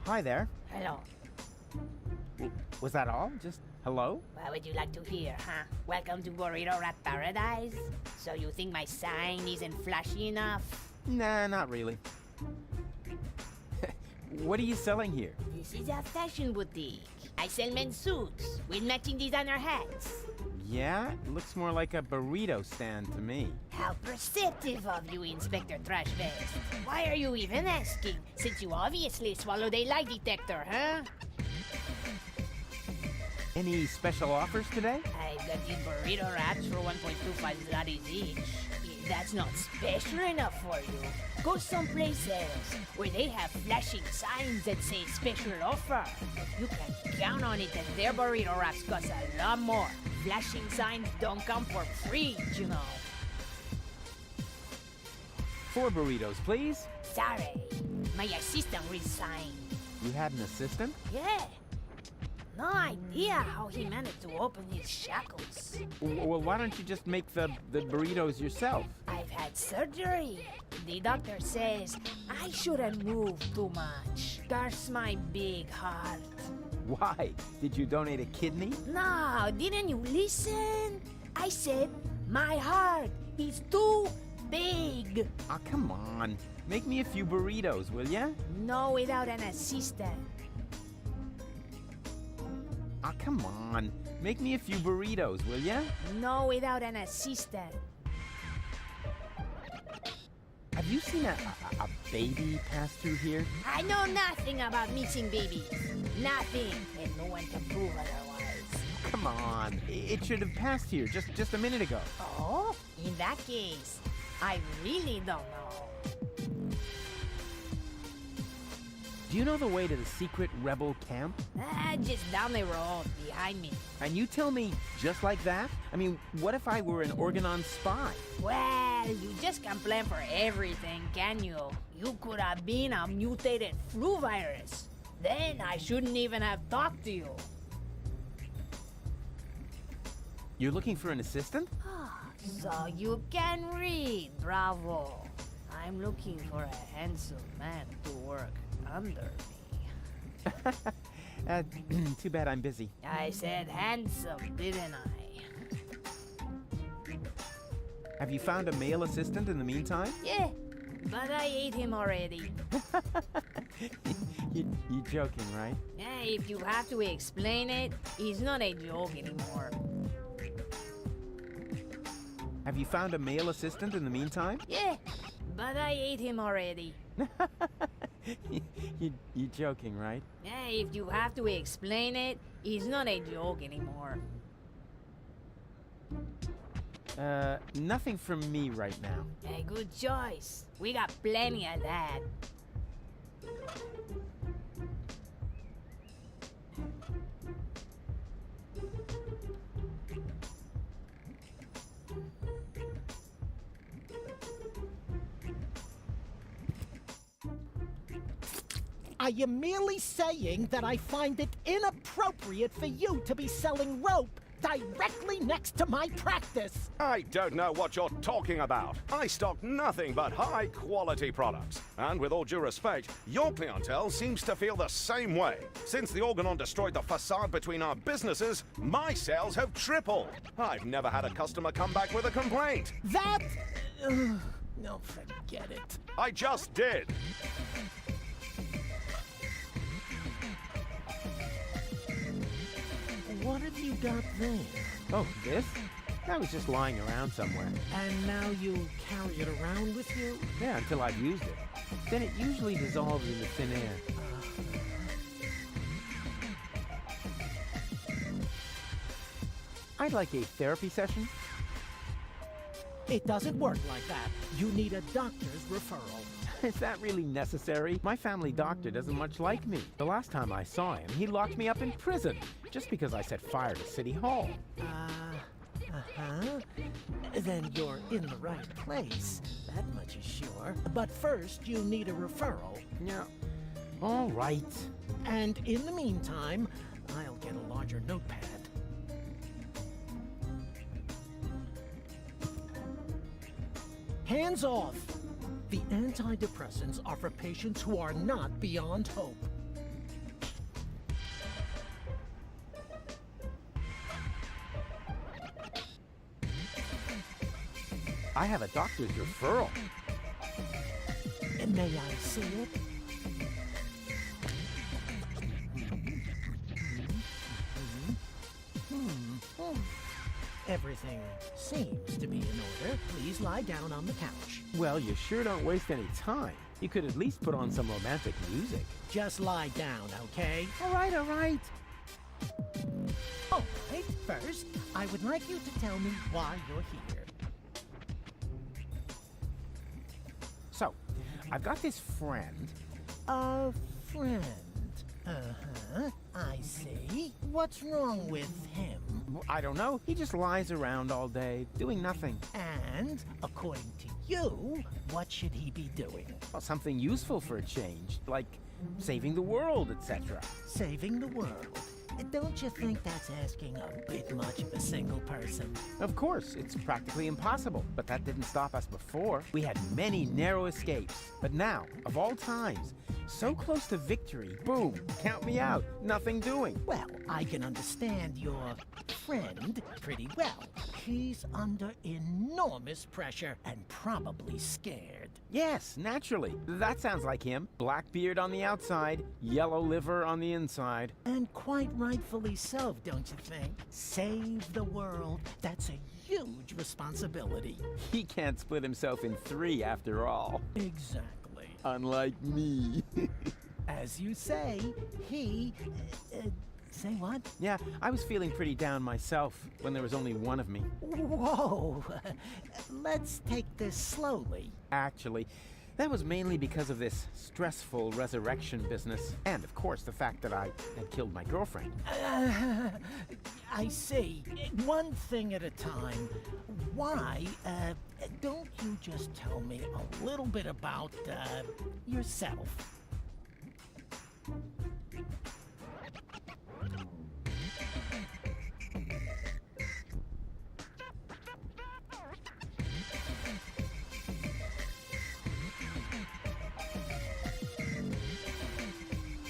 hi there. Hello. Was that all? Just hello? What would you like to hear, huh? Welcome to Burrito Rat Paradise? So you think my sign isn't flashy enough? Nah, not really. What are you selling here? This is a fashion boutique. I sell men's suits with matching designer hats. Yeah, it looks more like a burrito stand to me. How perceptive of you, Inspector Trashvest. Why are you even asking, since you obviously swallowed a lie detector, huh? Any special offers today? I've got these burrito wraps for 1.25 zlotys each. If that's not special enough for you, go someplace else where they have flashing signs that say special offer. You can count on it that their burrito wraps cost a lot more. Flashing signs don't come for free, you know. 4 burritos, please. Sorry, my assistant resigned. You had an assistant? Yeah. No idea how he managed to open his shackles. Well, why don't you just make the burritos yourself? I've had surgery. The doctor says I shouldn't move too much. Curse my big heart. Why? Did you donate a kidney? No, didn't you listen? I said my heart is too big. Oh, come on. Make me a few burritos, will ya? No, without an assistant. Oh, come on. Make me a few burritos, will ya? No, without an assistant. Have you seen a baby pass through here? I know nothing about missing babies. Nothing, and no one can prove otherwise. Come on. It should have passed here just a minute ago. Oh, in that case, I really don't know. Do you know the way to the secret rebel camp? Just down the road, behind me. And you tell me just like that? I mean, what if I were an Organon spy? Well, you just can't plan for everything, can you? You could have been a mutated flu virus. Then I shouldn't even have talked to you. You're looking for an assistant? So you can read, bravo. I'm looking for a handsome man to work under me. Too bad I'm busy. I said handsome, didn't I? Have you found a male assistant in the meantime? Yeah, but I ate him already. You joking, right? Yeah, if you have to explain it, it's not a joke anymore. Have you found a male assistant in the meantime? Yeah, but I ate him already. You joking, right? Yeah, if you have to explain it, it's not a joke anymore. Nothing from me right now. A good choice. We got plenty of that. I am merely saying that I find it inappropriate for you to be selling rope directly next to my practice. I don't know what you're talking about. I stock nothing but high-quality products. And with all due respect, your clientele seems to feel the same way. Since the Organon destroyed the facade between our businesses, my sales have tripled. I've never had a customer come back with a complaint. That... no, forget it. I just did. What have you got there? Oh, this? That was just lying around somewhere. And now you carry it around with you? Yeah, until I've used it. Then it usually dissolves into thin air. I'd like a therapy session. It doesn't work like that. You need a doctor's referral. Is that really necessary? My family doctor doesn't much like me. The last time I saw him, he locked me up in prison just because I set fire to City Hall. Uh-huh. Then you're in the right place. That much is sure. But first, you need a referral. Yeah. All right. And in the meantime, I'll get a larger notepad. Hands off! The antidepressants are for patients who are not beyond hope. I have a doctor's referral. May I see it? Everything seems to be in order. Please lie down on the couch. Well, you sure don't waste any time. You could at least put on some romantic music. Just lie down, okay? All right, all right. All right, first, I would like you to tell me why you're here. So, I've got this friend. A friend. Uh-huh, I see. What's wrong with him? I don't know. He just lies around all day, doing nothing. And, according to you, what should he be doing? Well, something useful for a change, like saving the world, etc. Saving the world. Don't you think that's asking a bit much of a single person? Of course, it's practically impossible, but that didn't stop us before. We had many narrow escapes, but now, of all times, so close to victory, boom, count me out, nothing doing. Well, I can understand your friend pretty well. He's under enormous pressure and probably scared. Yes, naturally. That sounds like him. Black beard on the outside, yellow liver on the inside. And quite rightfully so, don't you think? Save the world. That's a huge responsibility. He can't split himself in three after all. Exactly. Unlike me. As you say, he... say what? Yeah, I was feeling pretty down myself when there was only one of me. Whoa! Let's take this slowly. Actually, that was mainly because of this stressful resurrection business. And, of course, the fact that I had killed my girlfriend. I see. One thing at a time. Why, don't you just tell me a little bit about, yourself?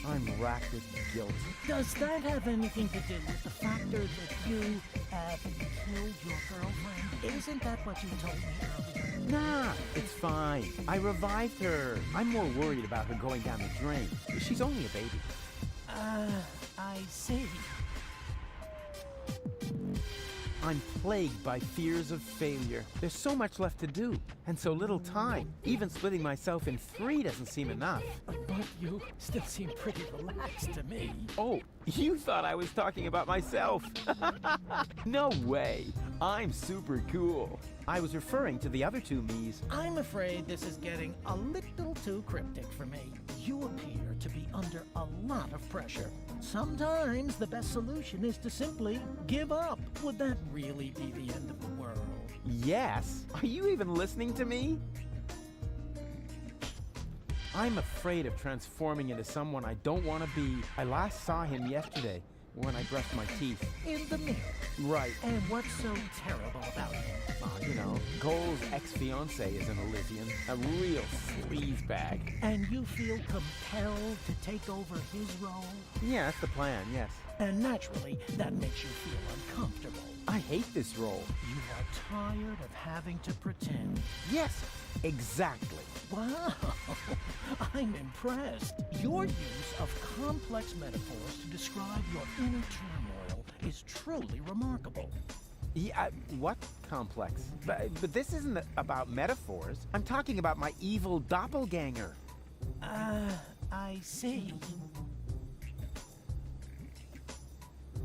I'm racked with guilt. Does that have anything to do with the factor that you, killed your girlfriend? Isn't that what you told me earlier? Nah, it's fine. I revived her. I'm more worried about her going down the drain. She's only a baby. I see. I'm plagued by fears of failure. There's so much left to do, and so little time. Even splitting myself in three doesn't seem enough. But you still seem pretty relaxed to me. Oh, you thought I was talking about myself. No way. I'm super cool. I was referring to the other two me's. I'm afraid this is getting a little too cryptic for me. You appear to be under a lot of pressure. Sometimes the best solution is to simply give up. Would that really be the end of the world? Yes? Are you even listening to me? I'm afraid of transforming into someone I don't want to be. I last saw him yesterday when I brushed my teeth. In the mirror. Right. And what's so terrible about him? You know, Goal's ex-fiancée is an Elysian. A real sleaze bag. And you feel compelled to take over his role? Yeah, that's the plan, yes. And naturally, that makes you feel uncomfortable. I hate this role. You are tired of having to pretend. Yes, exactly. Wow, I'm impressed. Your use of complex metaphors to describe your inner turmoil is truly remarkable. Yeah, what complex? But this isn't about metaphors. I'm talking about my evil doppelganger. I see.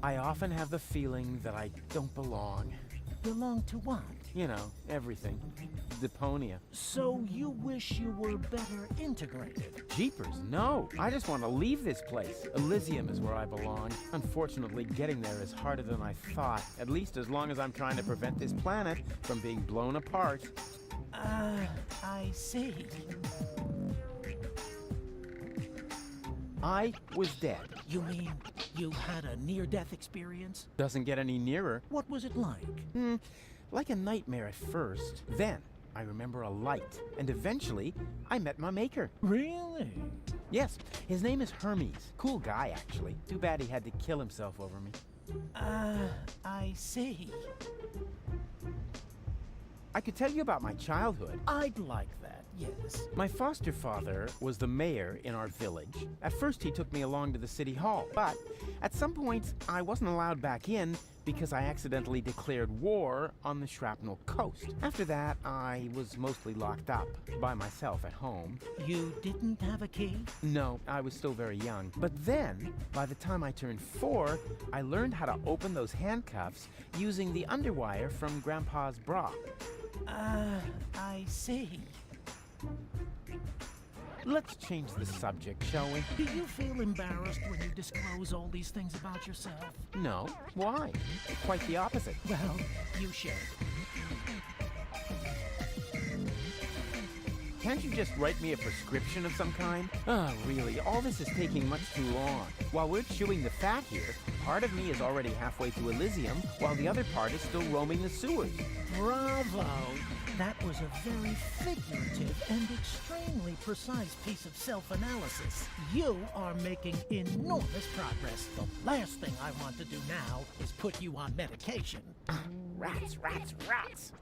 I often have the feeling that I don't belong. Belong to what? You know, everything. Deponia. So you wish you were better integrated? Jeepers, no. I just want to leave this place. Elysium is where I belong. Unfortunately, getting there is harder than I thought. At least as long as I'm trying to prevent this planet from being blown apart. I see. I was dead. You mean you had a near-death experience? Doesn't get any nearer. What was it like? Like a nightmare at first. Then, I remember a light. And eventually, I met my maker. Really? Yes, his name is Hermes. Cool guy, actually. Too bad he had to kill himself over me. I see. I could tell you about my childhood. I'd like that, yes. My foster father was the mayor in our village. At first, he took me along to the city hall, but at some points, I wasn't allowed back in because I accidentally declared war on the Shrapnel Coast. After that, I was mostly locked up by myself at home. You didn't have a key? No, I was still very young. But then, by the time I turned 4, I learned how to open those handcuffs using the underwire from Grandpa's bra. I see. Let's change the subject, shall we? Do you feel embarrassed when you disclose all these things about yourself? No. Why? Quite the opposite. Well, you should. Can't you just write me a prescription of some kind? Oh, really, all this is taking much too long. While we're chewing the fat here, part of me is already halfway to Elysium, while the other part is still roaming the sewers. Bravo! That was a very figurative and extremely precise piece of self-analysis. You are making enormous progress. The last thing I want to do now is put you on medication. Rats, rats, rats!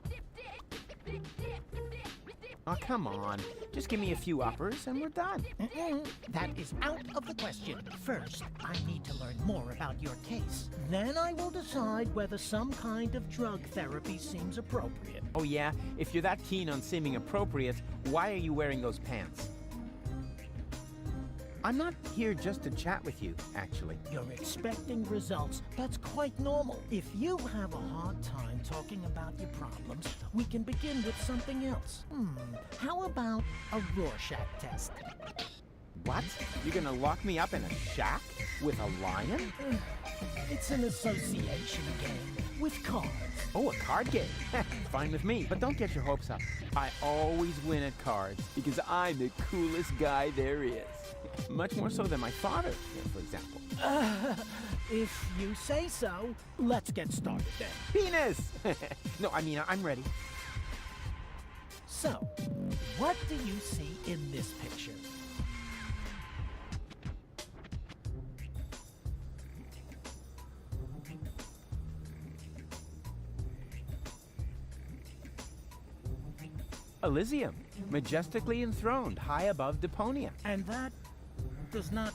Oh, come on. Just give me a few uppers and we're done. That is out of the question. First, I need to learn more about your case. Then I will decide whether some kind of drug therapy seems appropriate. Oh yeah? If you're that keen on seeming appropriate, why are you wearing those pants? I'm not here just to chat with you, actually. You're expecting results. That's quite normal. If you have a hard time talking about your problems, we can begin with something else. How about a Rorschach test? What? You're gonna lock me up in a shack? With a lion? It's an association game with cards. Oh, a card game. Fine with me, but don't get your hopes up. I always win at cards because I'm the coolest guy there is. Much more so than my father, for example. If you say so, let's get started then. Penis! No, I mean, I'm ready. So, what do you see in this picture? Elysium, majestically enthroned high above Deponia. And that does not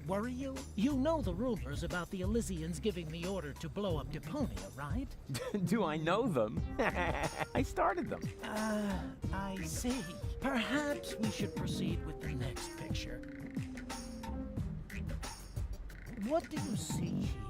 worry you? You know the rumors about the Elysians giving the order to blow up Deponia, right? Do I know them? I started them. I see. Perhaps we should proceed with the next picture. What do you see here?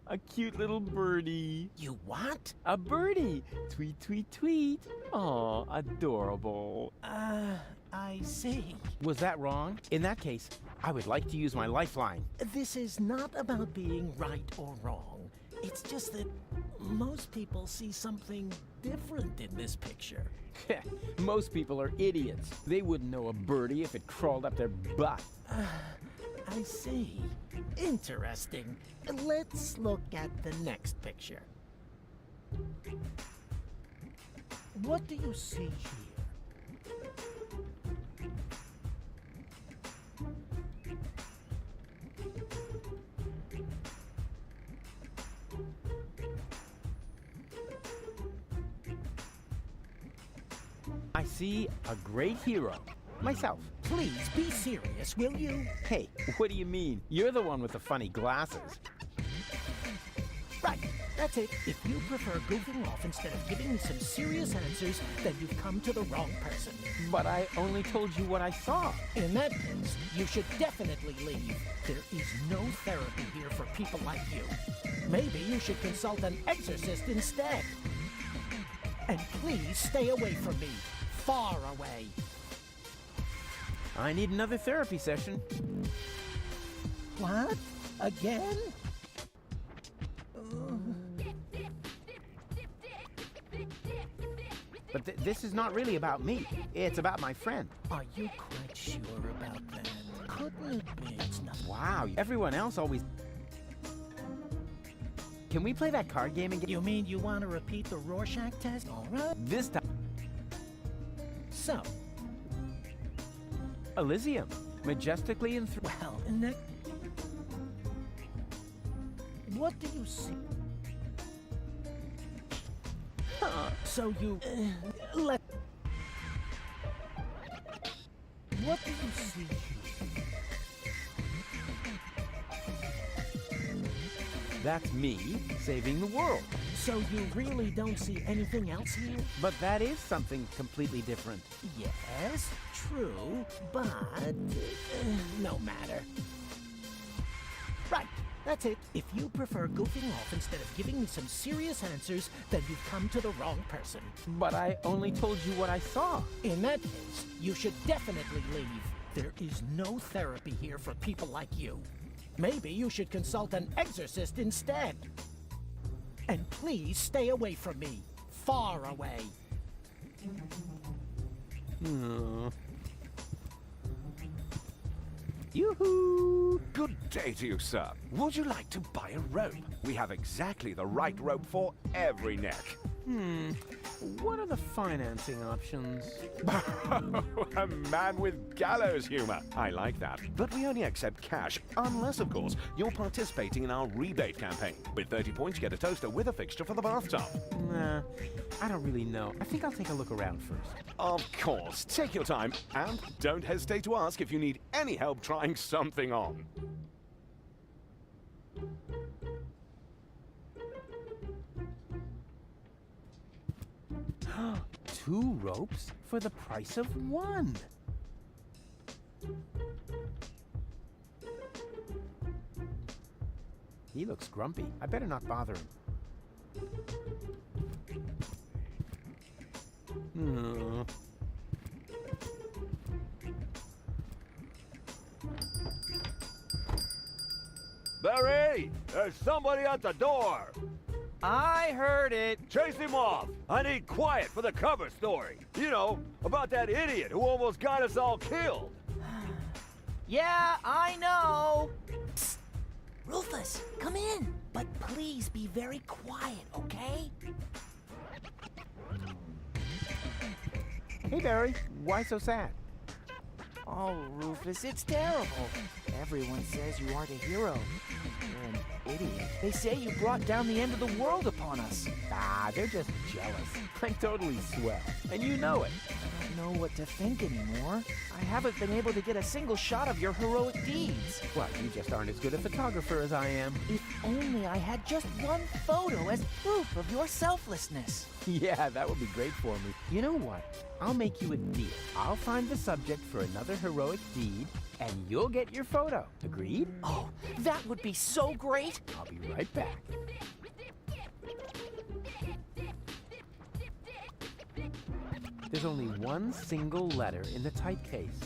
A cute little birdie. You what? A birdie. Tweet, tweet, tweet. Aw, adorable. I see. Was that wrong? In that case, I would like to use my lifeline. This is not about being right or wrong. It's just that most people see something different in this picture. Most people are idiots. They wouldn't know a birdie if it crawled up their butt. I see. Interesting. Let's look at the next picture. What do you see here? I see a great hero. Myself. Please be serious, will you? Hey, what do you mean? You're the one with the funny glasses. Right, that's it. If you prefer goofing off instead of giving me some serious answers, then you've come to the wrong person. But I only told you what I saw. In that case, you should definitely leave. There is no therapy here for people like you. Maybe you should consult an exorcist instead. And please stay away from me. Far away. I need another therapy session. What? Again? But this is not really about me. It's about my friend. Are you quite sure about that? Couldn't it be? It's not. Wow, everyone else always... Can we play that card game again? You mean you want to repeat the Rorschach test? All right. This time... So, Elysium, majestically Well, next... What do you see? So you... let... What do you see here? That's me saving the world. So you really don't see anything else here? But that is something completely different. Yes, true, but... no matter. Right, that's it. If you prefer goofing off instead of giving me some serious answers, then you've come to the wrong person. But I only told you what I saw. In that case, you should definitely leave. There is no therapy here for people like you. Maybe you should consult an exorcist instead. And please stay away from me. Far away. Yoo-hoo! Good day to you, sir. Would you like to buy a rope? We have exactly the right rope for every neck. What are the financing options? A man with gallows humor. I like that. But we only accept cash, unless, of course, you're participating in our rebate campaign. With 30 points, you get a toaster with a fixture for the bathtub. Nah, I don't really know. I think I'll take a look around first. Of course. Take your time, and don't hesitate to ask if you need any help trying something on. Two ropes for the price of one. He looks grumpy. I better not bother him. Barry, there's somebody at the door. I heard it. Chase him off. I need quiet for the cover story. You know, about that idiot who almost got us all killed. Yeah, I know. Psst. Rufus, come in. But please be very quiet, okay? Hey, Barry. Why so sad? Oh, Rufus, it's terrible. Everyone says you aren't a hero. You're an idiot. They say you brought down the end of the world upon us. Ah, they're just jealous. I'm totally swell. And you know it. I don't know what to think anymore. I haven't been able to get a single shot of your heroic deeds. Well, you just aren't as good a photographer as I am. If only I had just one photo as proof of your selflessness. Yeah, that would be great for me. You know what? I'll make you a deal. I'll find the subject for another heroic deed, and you'll get your photo. Agreed? Oh, that would be so great. I'll be right back. There's only one single letter in the typecase.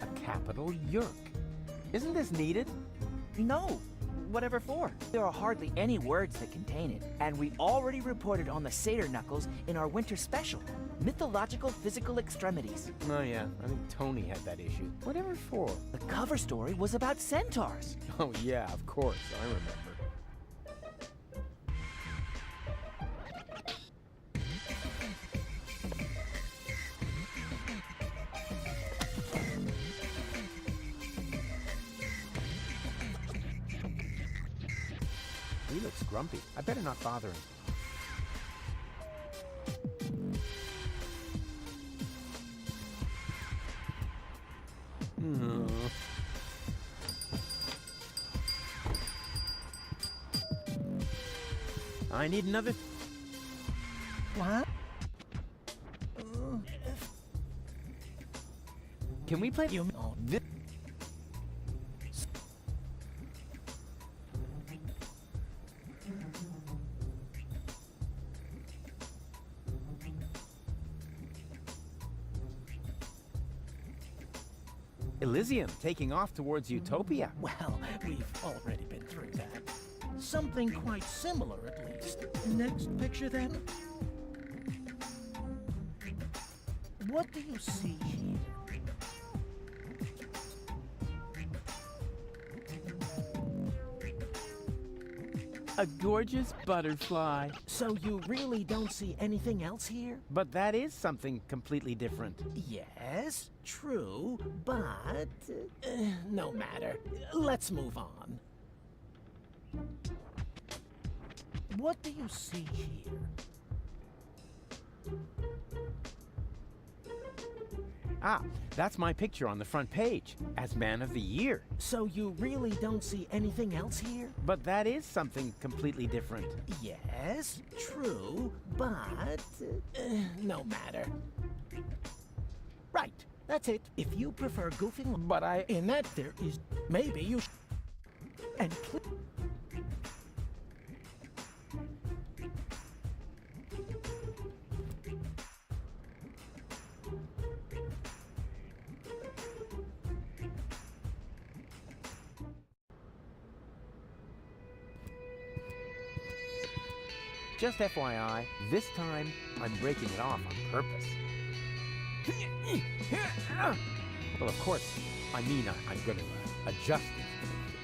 A capital Yerk. Isn't this needed? No. Whatever for? There are hardly any words that contain it, and we already reported on the Satyr Knuckles in our winter special, Mythological Physical Extremities. Oh yeah, I think Tony had that issue. Whatever for? The cover story was about centaurs. Oh yeah, of course, I remember. He looks grumpy. I better not bother him. I need another... What? Can we play... You... Oh, this... Elysium, taking off towards Utopia. Well, we've already been through that. Something quite similar, at least. Next picture, then. What do you see here? A gorgeous butterfly. So you really don't see anything else here? But that is something completely different. Yes, true, but no matter. Let's move on. What do you see here? Ah, that's my picture on the front page as Man of the Year. So you really don't see anything else here? But that is something completely different. Yes, true, but no matter. Right, that's it. If you prefer goofing, But in that there is maybe you and just FYI, this time I'm breaking it off on purpose. Well, of course, I mean I'm going to adjust it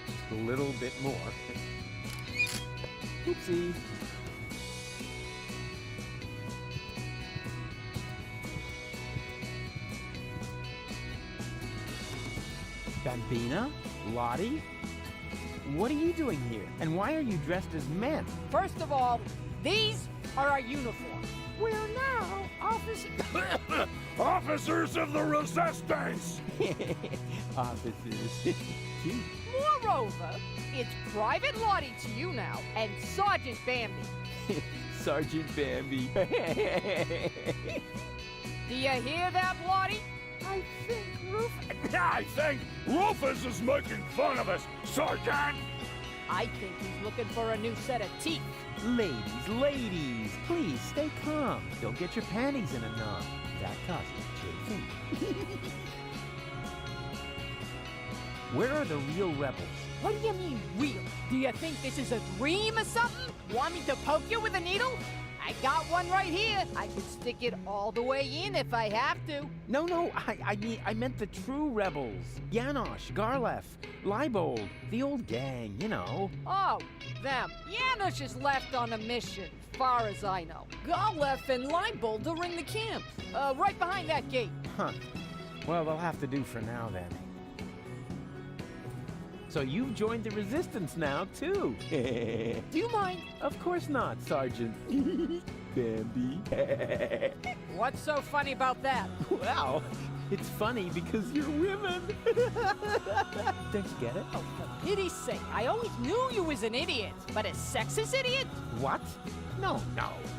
just a little bit more. Oopsie. Bambina? Lottie? What are you doing here? And why are you dressed as men? First of all, these are our uniforms. We're now officers. Officers of the Resistance! Officers. Cute. Moreover, it's Private Lottie to you now, and Sergeant Bambi. Sergeant Bambi. Do you hear that, Lottie? I think I think Rufus is making fun of us, Sergeant! I think he's looking for a new set of teeth. Ladies, please stay calm. Don't get your panties in a knot. That causes chafing. Where are the real rebels? What do you mean, real? Do you think this is a dream or something? Want me to poke you with a needle? I got one right here. I can stick it all the way in if I have to. No, I meant the true rebels. Janosch, Garlef, Leibold, the old gang, you know. Oh, them. Janusz is left on a mission, far as I know. Garlef and Leibold are in the camp, right behind that gate. Huh. Well, they'll have to do for now, then. So you've joined the Resistance now, too. Do you mind? Of course not, Sergeant. Bambi. What's so funny about that? Well, it's funny because you're women. Don't you get it? Oh, for pity's sake, I always knew you was an idiot, but a sexist idiot? What? No.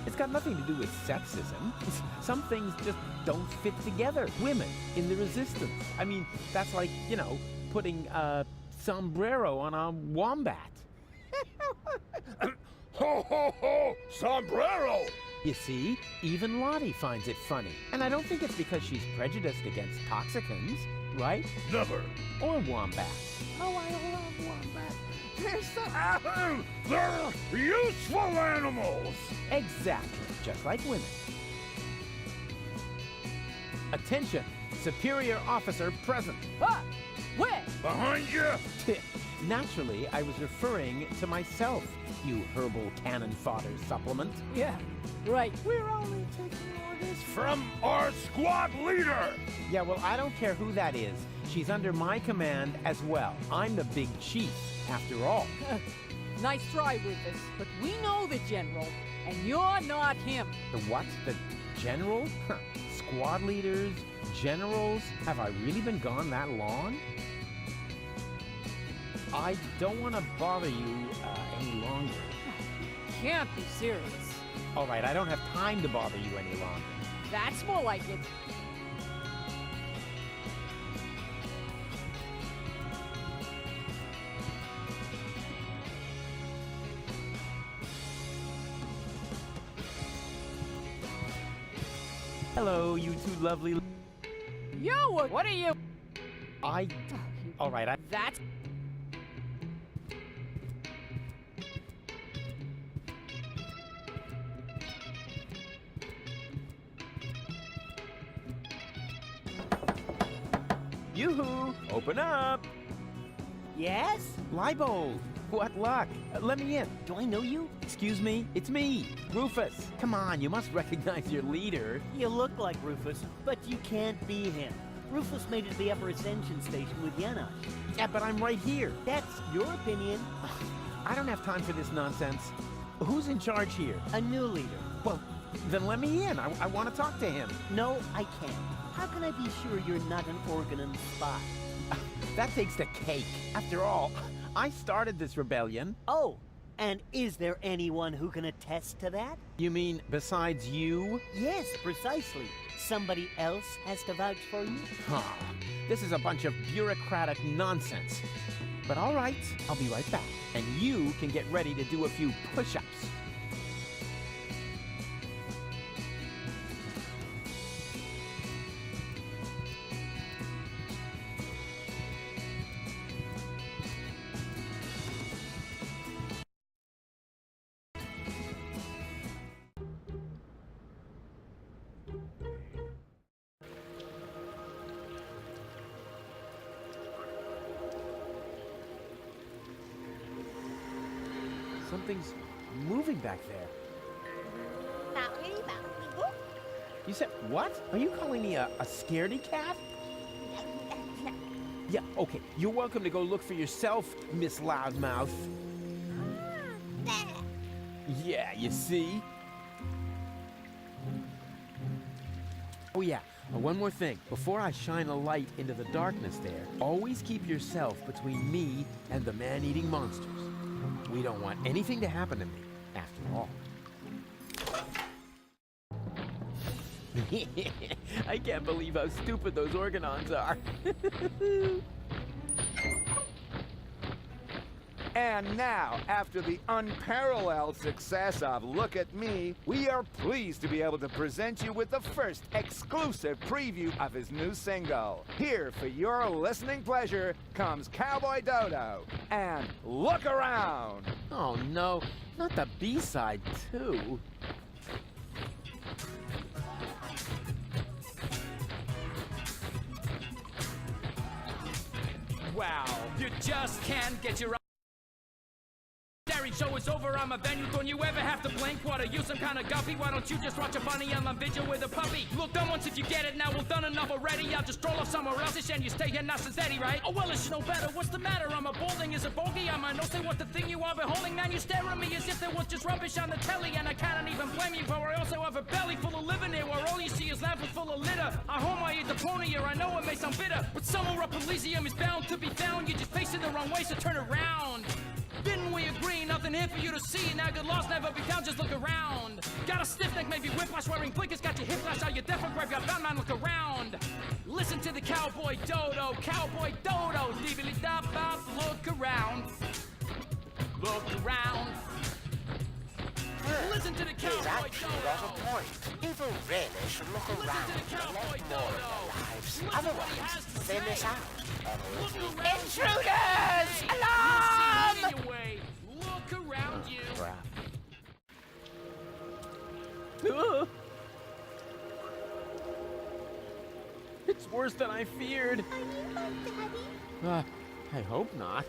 It's got nothing to do with sexism. Some things just don't fit together. Women in the Resistance. I mean, that's like, putting sombrero on a wombat. Ho, ho, ho! Sombrero! You see, even Lottie finds it funny. And I don't think it's because she's prejudiced against toxicants, right? Never. Or wombats. Oh, I love wombats. They're so... They're useful animals! Exactly, just like women. Attention, superior officer present. Ah! Where? Behind you! Naturally, I was referring to myself, you herbal cannon fodder supplement. Yeah, right. We're only taking orders From our squad leader! Yeah, well, I don't care who that is. She's under my command as well. I'm the big chief, after all. Nice try, Rufus, but we know the General, and you're not him. The what? The general? Squad leaders? Generals? Have I really been gone that long? I don't want to bother you any longer. Can't be serious. All right, I don't have time to bother you any longer. That's more like it. Hello, you two lovely... Yo, what are you? All right, That's... Yoo-hoo! Open up! Yes? Leibold! What luck? Let me in. Do I know you? Excuse me? It's me, Rufus. Come on, you must recognize your leader. You look like Rufus, but you can't be him. Rufus made it to the Upper Ascension Station with Yanosh. Yeah, but I'm right here. That's your opinion. I don't have time for this nonsense. Who's in charge here? A new leader. Well, then let me in. I want to talk to him. No, I can't. How can I be sure you're not an Organon spy? That takes the cake. After all, I started this rebellion. Oh, and is there anyone who can attest to that? You mean besides you? Yes, precisely. Somebody else has to vouch for you? Huh. This is a bunch of bureaucratic nonsense. But all right, I'll be right back. And you can get ready to do a few push-ups. Something's moving back there. You said, what? Are you calling me a scaredy cat? Yeah, okay. You're welcome to go look for yourself, Miss Loudmouth. Yeah, you see? Oh yeah, one more thing. Before I shine a light into the darkness there, always keep yourself between me and the man-eating monsters. We don't want anything to happen to me, after all. I can't believe how stupid those Organons are. And now, after the unparalleled success of Look at Me, we are pleased to be able to present you with the first exclusive preview of his new single. Here, for your listening pleasure, comes Cowboy Dodo and Look Around. Oh no, not the B-side too. Wow, you just can't get your show is over, I'm a venue. Don't you ever have to blink? What, are you some kind of guppy? Why don't you just watch a funny online video with a puppy? Look, done once if you get it, now we've done enough already. I'll just stroll off somewhere else and you stay here not since Eddie, right? Oh well, it's no better, what's the matter? I'm a balding, is a bogey? I might not say what the thing you are beholding. Man, you stare at me as if there was just rubbish on the telly. And I can't even blame you, for I also have a belly full of living here, where all you see is lamps full of litter. I home I eat Deponia, I know it may sound bitter, but somewhere up Elysium is bound to be found. You're just facing the wrong way, so turn around. Didn't we agree? Nothing here for you to see. Now good loss never be found, just look around. Got a stiff neck, maybe whiplash, wearing blinkers. Got your hip flash out, your deaf or graveyard bound, man, look around. Listen to the Cowboy Dodo, Cowboy Dodo. Deebily dop bop, look around. Look around. Listen to the Cowboy Dodo. People really should look around and a lot more in their lives. Otherwise, they miss out. Intruders! Alarm! Look around you. Crap. It's worse than I feared. Are you home, Daddy? I hope not.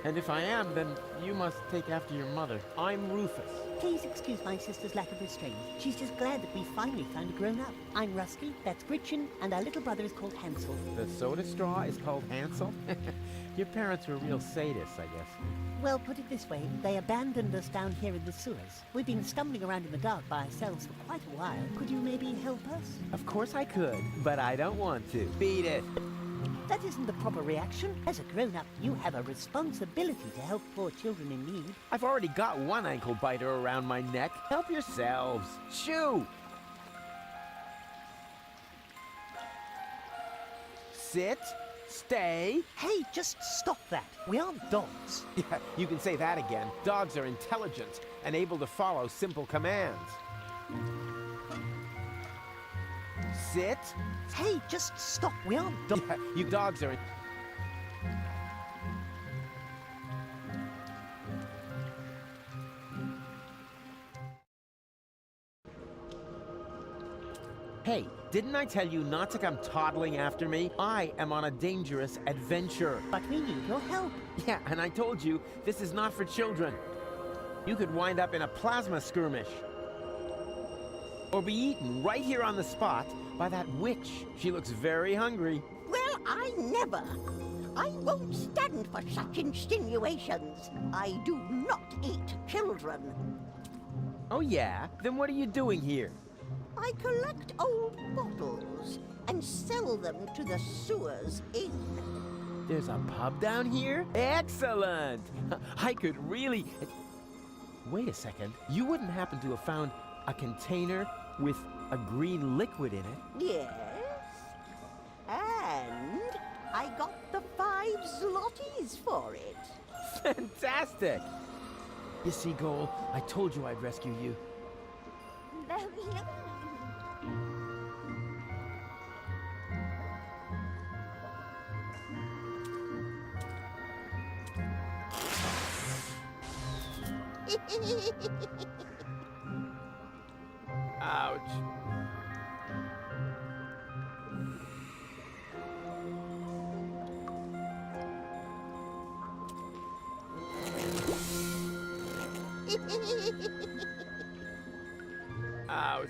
And if I am, then you must take after your mother. I'm Rufus. Please excuse my sister's lack of restraint. She's just glad that we finally found a grown-up. I'm Rusty, that's Gretchen, and our little brother is called Hansel. The soda straw is called Hansel? Your parents were real sadists, I guess. Well, put it this way, they abandoned us down here in the sewers. We've been stumbling around in the dark by ourselves for quite a while. Could you maybe help us? Of course I could, but I don't want to. Beat it. That isn't the proper reaction. As a grown-up, you have a responsibility to help poor children in need. I've already got one ankle biter around my neck. Help yourselves. Shoo! Sit. Stay. Hey, just stop that. We aren't dogs. Yeah, you can say that again. Dogs are intelligent and able to follow simple commands. Sit. Hey, just stop. We aren't dogs. Yeah, you dogs are... Hey, didn't I tell you not to come toddling after me? I am on a dangerous adventure. But we need your help. Yeah, and I told you, this is not for children. You could wind up in a plasma skirmish. Or be eaten right here on the spot by that witch. She looks very hungry. Well, I never. I won't stand for such insinuations. I do not eat children. Oh yeah? Then what are you doing here? I collect old bottles and sell them to the sewers inn. There's a pub down here? Excellent! I could really... Wait a second. You wouldn't happen to have found a container with a green liquid in it? Yes. And I got the 5 zlotys for it. Fantastic! You see, Goal, I told you I'd rescue you. Ouch. Ouch.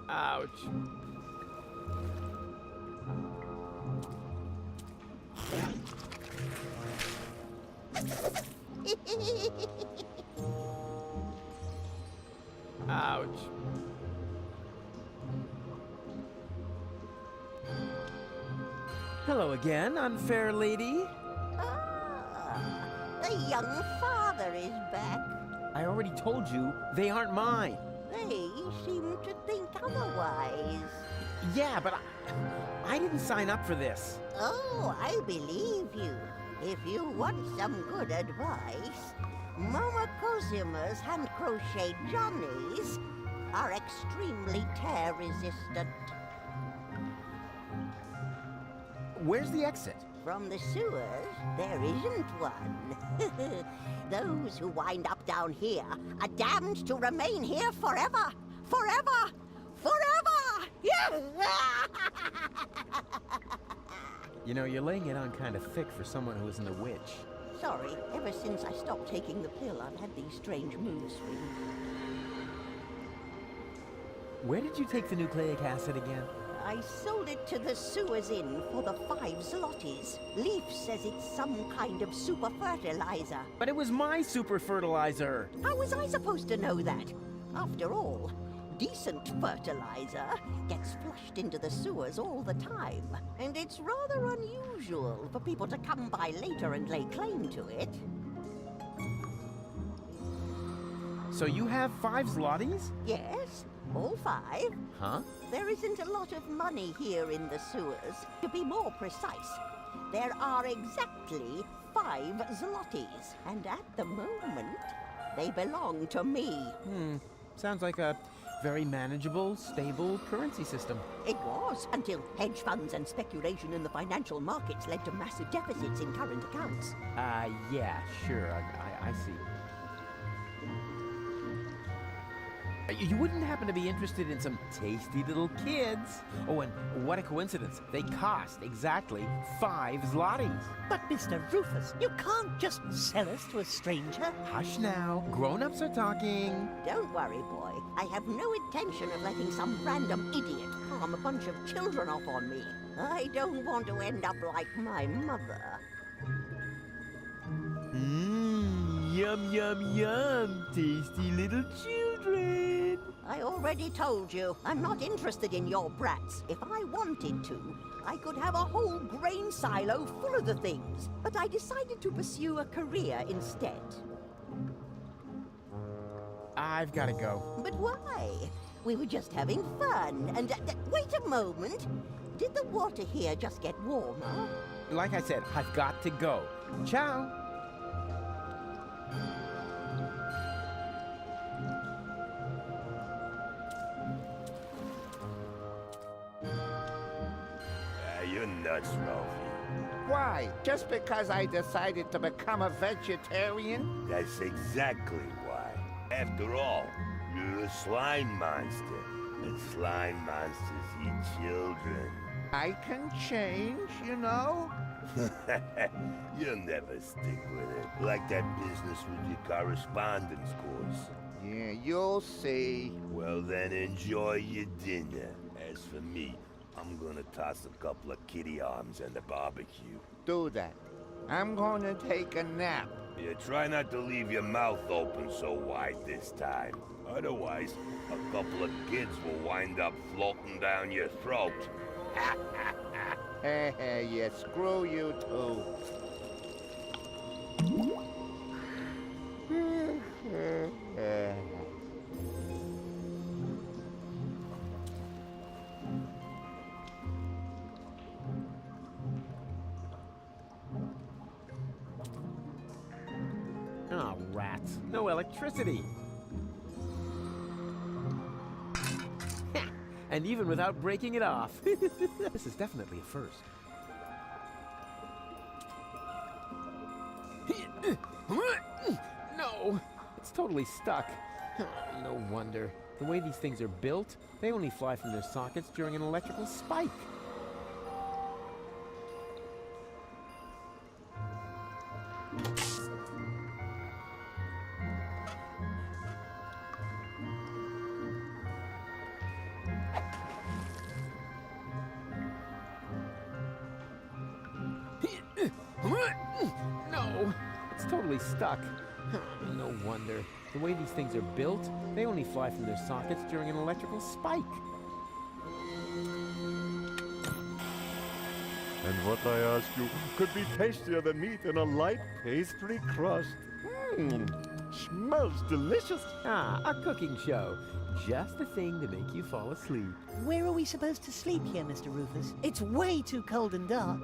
Ouch. Ouch. Hello again, unfair lady. Ah, the young father is back. I already told you, they aren't mine. They seem to think otherwise. Yeah, but I didn't sign up for this. Oh, I believe you. If you want some good advice, Mama Cosima's hand-crocheted Johnnies are extremely tear-resistant. Where's the exit? From the sewers, there isn't one. Those who wind up down here are damned to remain here forever! Forever! Forever! You know, you're laying it on kind of thick for someone who isn't a witch. Sorry, ever since I stopped taking the pill, I've had these strange mood swings. Where did you take the nucleic acid again? I sold it to the sewers inn for the 5 zlotys. Leaf says it's some kind of super fertilizer. But it was my super fertilizer. How was I supposed to know that? After all, decent fertilizer gets flushed into the sewers all the time. And it's rather unusual for people to come by later and lay claim to it. So you have 5 zlotys? Yes, all 5. Huh? There isn't a lot of money here in the sewers. To be more precise, there are exactly 5 zlotys. And at the moment, they belong to me. Sounds like a very manageable, stable currency system. It was, until hedge funds and speculation in the financial markets led to massive deficits in current accounts. Yeah, sure, I see. You wouldn't happen to be interested in some tasty little kids? Oh, and what a coincidence. They cost exactly 5 zlotys. But Mr. Rufus, you can't just sell us to a stranger. Hush now. Grown-ups are talking. Don't worry, boy. I have no intention of letting some random idiot palm a bunch of children off on me. I don't want to end up like my mother. Yum, yum, yum. Tasty little children. I already told you, I'm not interested in your brats. If I wanted to, I could have a whole grain silo full of the things. But I decided to pursue a career instead. I've got to go. But why? We were just having fun. And wait a moment. Did the water here just get warmer? Like I said, I've got to go. Ciao. You're nuts, Ralphie. Why? Just because I decided to become a vegetarian? That's exactly why. After all, you're a slime monster, and slime monsters eat children. I can change, you know? You'll never stick with it. Like that business with your correspondence course. Yeah, you'll see. Well then, enjoy your dinner. As for me, I'm gonna toss a couple of kitty arms on the barbecue. Do that. I'm gonna take a nap. Yeah, try not to leave your mouth open so wide this time. Otherwise, a couple of kids will wind up floating down your throat. Yeah, screw you too. Oh, rats. No electricity. And even without breaking it off. This is definitely a first. No, it's totally stuck. No wonder. The way these things are built, they only fly from their sockets during an electrical spike. No, it's totally stuck. No wonder. The way these things are built, they only fly from their sockets during an electrical spike. And what I ask you could be tastier than meat in a light pastry crust. Smells delicious. Ah, a cooking show. Just the thing to make you fall asleep. Where are we supposed to sleep here, Mr. Rufus? It's way too cold and dark.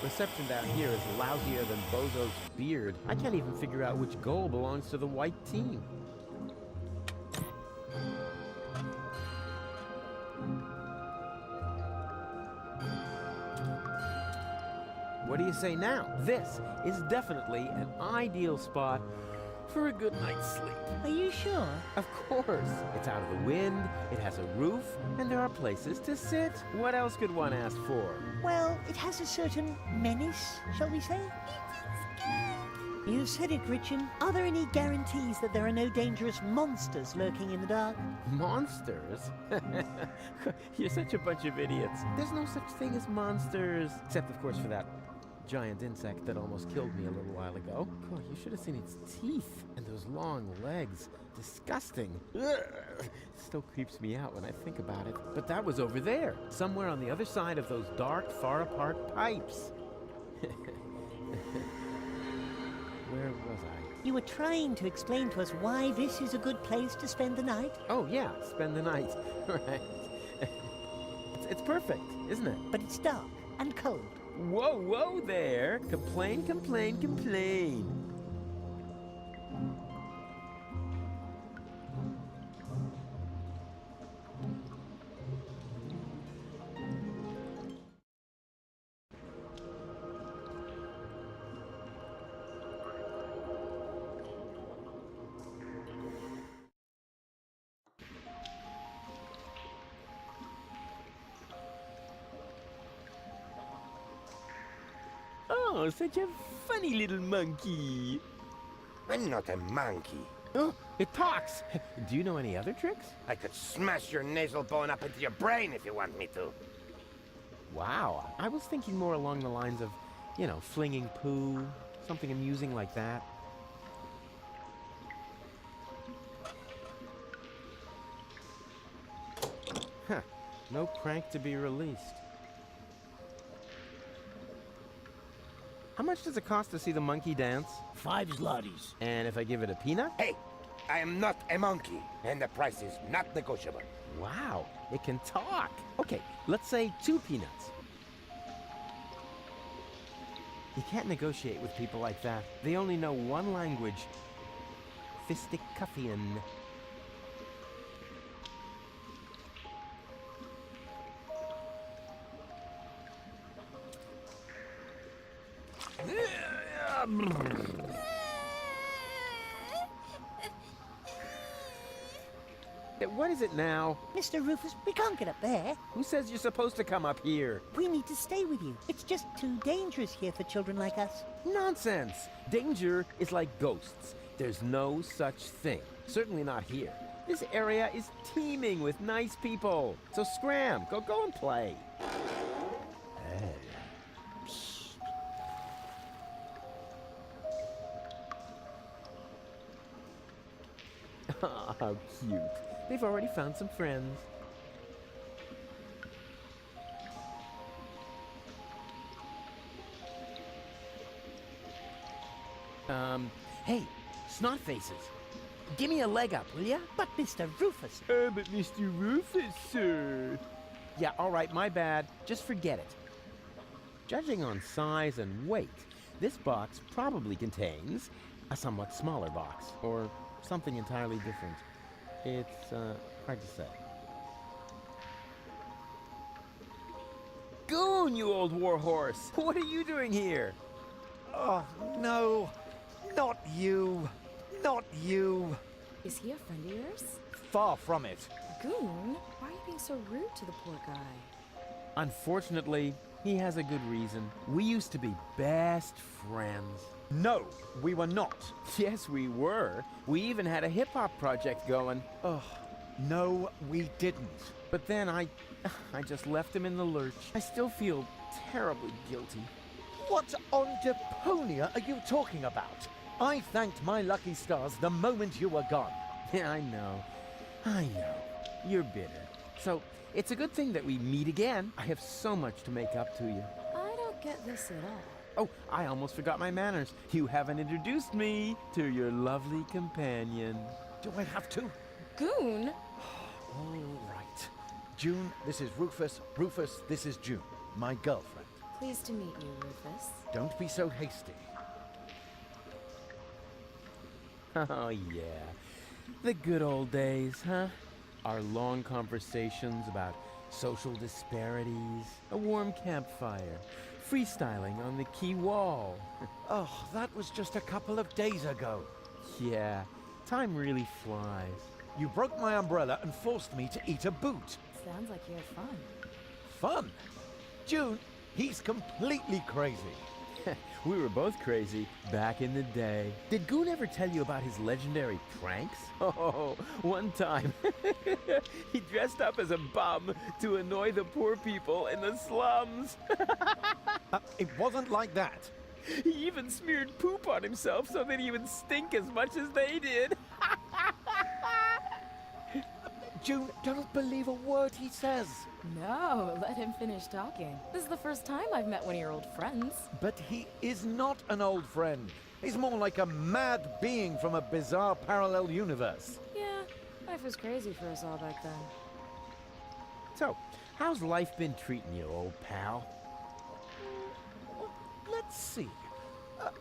Reception down here is lousier than Bozo's beard. I can't even figure out which goal belongs to the white team. What do you say now? This is definitely an ideal spot for a good night's sleep. Are you sure? Of course. It's out of the wind, it has a roof, and there are places to sit. What else could one ask for? Well, it has a certain menace, shall we say? You said it, Gretchen. Are there any guarantees that there are no dangerous monsters lurking in the dark? Monsters? You're such a bunch of idiots. There's no such thing as monsters. Except, of course, for that giant insect that almost killed me a little while ago. God, you should have seen its teeth and those long legs. Disgusting. Ugh. It still creeps me out when I think about it. But that was over there, somewhere on the other side of those dark, far-apart pipes. Where was I? You were trying to explain to us why this is a good place to spend the night. Oh, yeah, spend the night. Right. It's perfect, isn't it? But it's dark and cold. Whoa, whoa there. Complain, complain, complain. Oh, such a funny little monkey. I'm not a monkey. Oh, it talks. Do you know any other tricks? I could smash your nasal bone up into your brain if you want me to. Wow. I was thinking more along the lines of, you know, flinging poo, something amusing like that. Huh. No crank to be released. How much does it cost to see the monkey dance? 5 zlotys. And if I give it a peanut? Hey, I am not a monkey, and the price is not negotiable. Wow, it can talk. Okay, let's say 2 peanuts. You can't negotiate with people like that. They only know one language. Fisticuffian. What is it now? Mr. Rufus, we can't get up there. Who says you're supposed to come up here? We need to stay with you. It's just too dangerous here for children like us. Nonsense! Danger is like ghosts. There's no such thing. Certainly not here. This area is teeming with nice people. So scram, go and play. Hey. Oh, how cute. They've already found some friends. Hey, snot faces. Give me a leg up, will ya? But Mr. Rufus... But Mr. Rufus, sir. Yeah, all right, my bad. Just forget it. Judging on size and weight, this box probably contains a somewhat smaller box, or something entirely different. It's hard to say. Goon, you old warhorse! What are you doing here? Oh, no. Not you. Not you. Is he a friend of yours? Far from it. Goon, why are you being so rude to the poor guy? Unfortunately, he has a good reason. We used to be best friends. No, we were not. Yes, we were. We even had a hip-hop project going. Oh, no, we didn't. But then I just left him in the lurch. I still feel terribly guilty. What on Deponia are you talking about? I thanked my lucky stars the moment you were gone. Yeah, I know. You're bitter. So, it's a good thing that we meet again. I have so much to make up to you. I don't get this at all. Oh, I almost forgot my manners. You haven't introduced me to your lovely companion. Do I have to? Goon? All right. June, this is Rufus. Rufus, this is June, my girlfriend. Pleased to meet you, Rufus. Don't be so hasty. Oh, yeah. The good old days, huh? Our long conversations about social disparities, a warm campfire, freestyling on the quay wall. Oh, that was just a couple of days ago. Yeah, time really flies. You broke my umbrella and forced me to eat a boot. Sounds like you had fun. Fun? June, he's completely crazy. We were both crazy back in the day. Did Goon ever tell you about his legendary pranks? Oh, one time he dressed up as a bum to annoy the poor people in the slums. It wasn't like that. He even smeared poop on himself so that he would stink as much as they did. June, don't believe a word he says. No, let him finish talking. This is the first time I've met one of your old friends. But he is not an old friend. He's more like a mad being from a bizarre parallel universe. Yeah, life was crazy for us all back then. So, how's life been treating you, old pal? Let's see.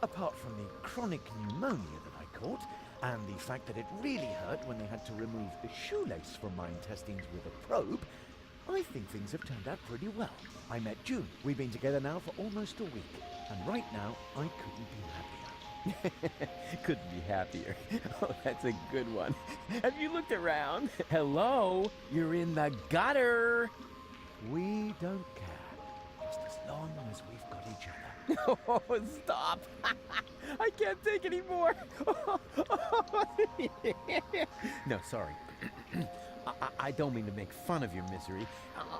Apart from the chronic pneumonia that I caught, and the fact that it really hurt when they had to remove the shoelace from my intestines with a probe, I think things have turned out pretty well. I met June. We've been together now for almost a week, and right now, I couldn't be happier. Couldn't be happier. Oh, that's a good one. Have you looked around? Hello? You're in the gutter. We don't care, just as long as we've got each other. Oh, stop. I can't take any more. No, sorry. I don't mean to make fun of your misery.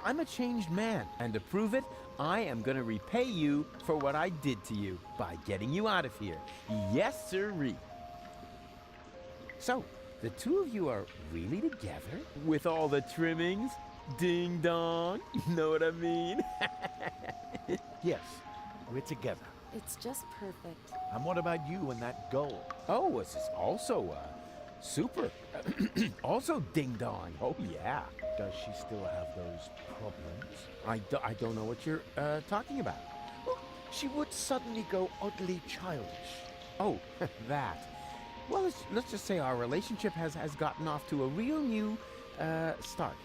I'm a changed man, and to prove it, I am going to repay you for what I did to you by getting you out of here. Yes, sirree. So, the two of you are really together? With all the trimmings? Ding dong. You know what I mean? Yes, we're together. It's just perfect. And what about you and that goal? Oh, this is also, super. Also ding dong. Oh, yeah. Does she still have those problems? I don't know what you're, talking about. Well, she would suddenly go oddly childish. Oh, that. Well, let's just say our relationship has gotten off to a real new, start.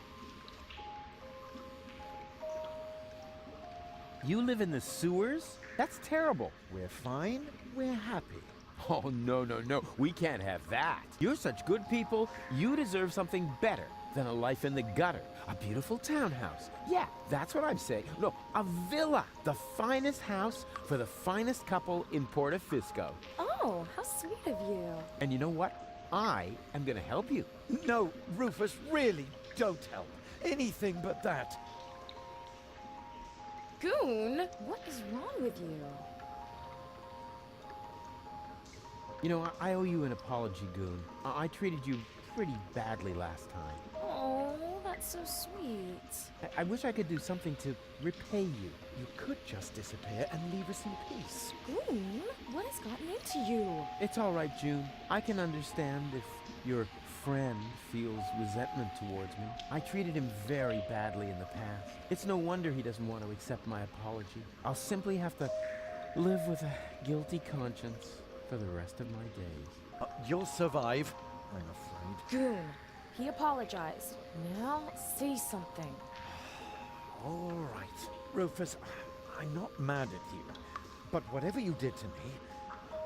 You live in the sewers? That's terrible. We're fine. We're happy. Oh, no, no, no. We can't have that. You're such good people. You deserve something better than a life in the gutter. A beautiful townhouse. Yeah, that's what I'm saying. No, a villa. The finest house for the finest couple in Portofisco. Oh, how sweet of you. And you know what? I am going to help you. No, Rufus, really, don't help. Anything but that. Goon, what is wrong with you? You know, I owe you an apology, Goon. I treated you pretty badly last time. Oh, that's so sweet. I wish I could do something to repay you. You could just disappear and leave us in peace. Goon, what has gotten into you? It's all right, June. I can understand if your friend feels resentment towards me. I treated him very badly in the past. It's no wonder he doesn't want to accept my apology. I'll simply have to live with a guilty conscience for the rest of my days. You'll survive, I'm afraid. Goon, he apologized. Now say something. All right. Rufus, I'm not mad at you. But whatever you did to me,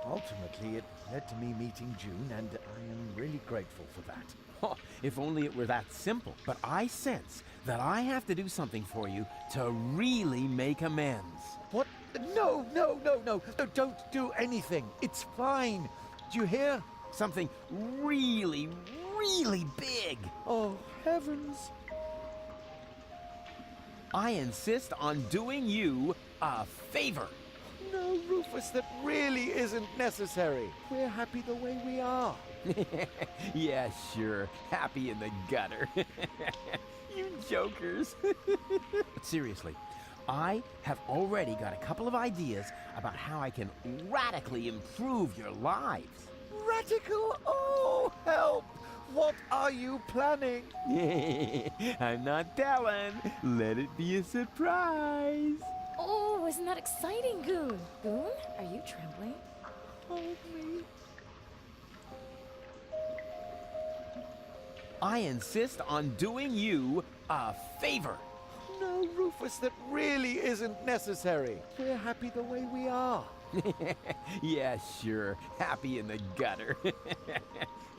ultimately it led to me meeting June, and I am really grateful for that. Oh, if only it were that simple. But I sense that I have to do something for you to really make amends. What? No, no, no, no. No, don't do anything. It's fine. Do you hear? Something really, really big. Oh, heavens. I insist on doing you a favor. No, Rufus, that really isn't necessary. We're happy the way we are. Yeah, sure. Happy in the gutter. You jokers. But seriously, I have already got a couple of ideas about how I can radically improve your lives. Radical? Oh, help! What are you planning? I'm not telling. Let it be a surprise. Oh, isn't that exciting, Goon? Goon, are you trembling? Hold me. I insist on doing you a favor. No, Rufus, that really isn't necessary. We're happy the way we are. Yeah, sure. Happy in the gutter.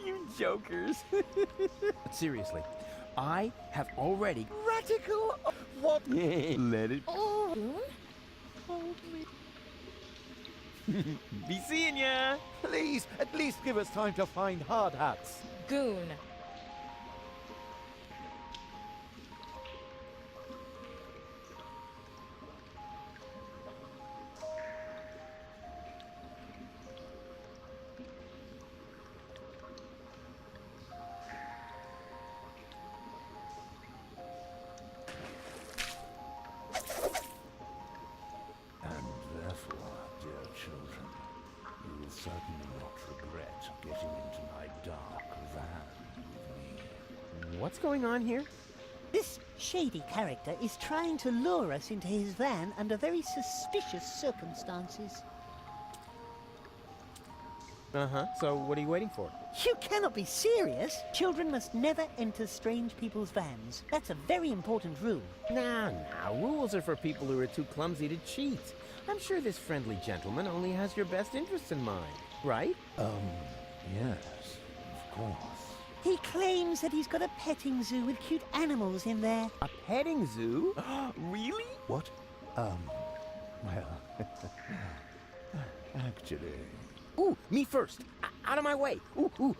You jokers. But seriously, I have already... Radical? What? Let it... Oh, Goon? Hold me. Be seeing ya. Please, at least give us time to find hard hats. Goon. And therefore, dear children, you will certainly not regret getting into my dark van with me. What's going on here? This shady character is trying to lure us into his van under very suspicious circumstances. Uh-huh. So what are you waiting for? You cannot be serious! Children must never enter strange people's vans. That's a very important rule. Nah. Rules are for people who are too clumsy to cheat. I'm sure this friendly gentleman only has your best interests in mind, right? Yes, of course. He claims that he's got a petting zoo with cute animals in there. A petting zoo? Really? What? Well, actually... Ooh, me first. Out of my way. Ooh.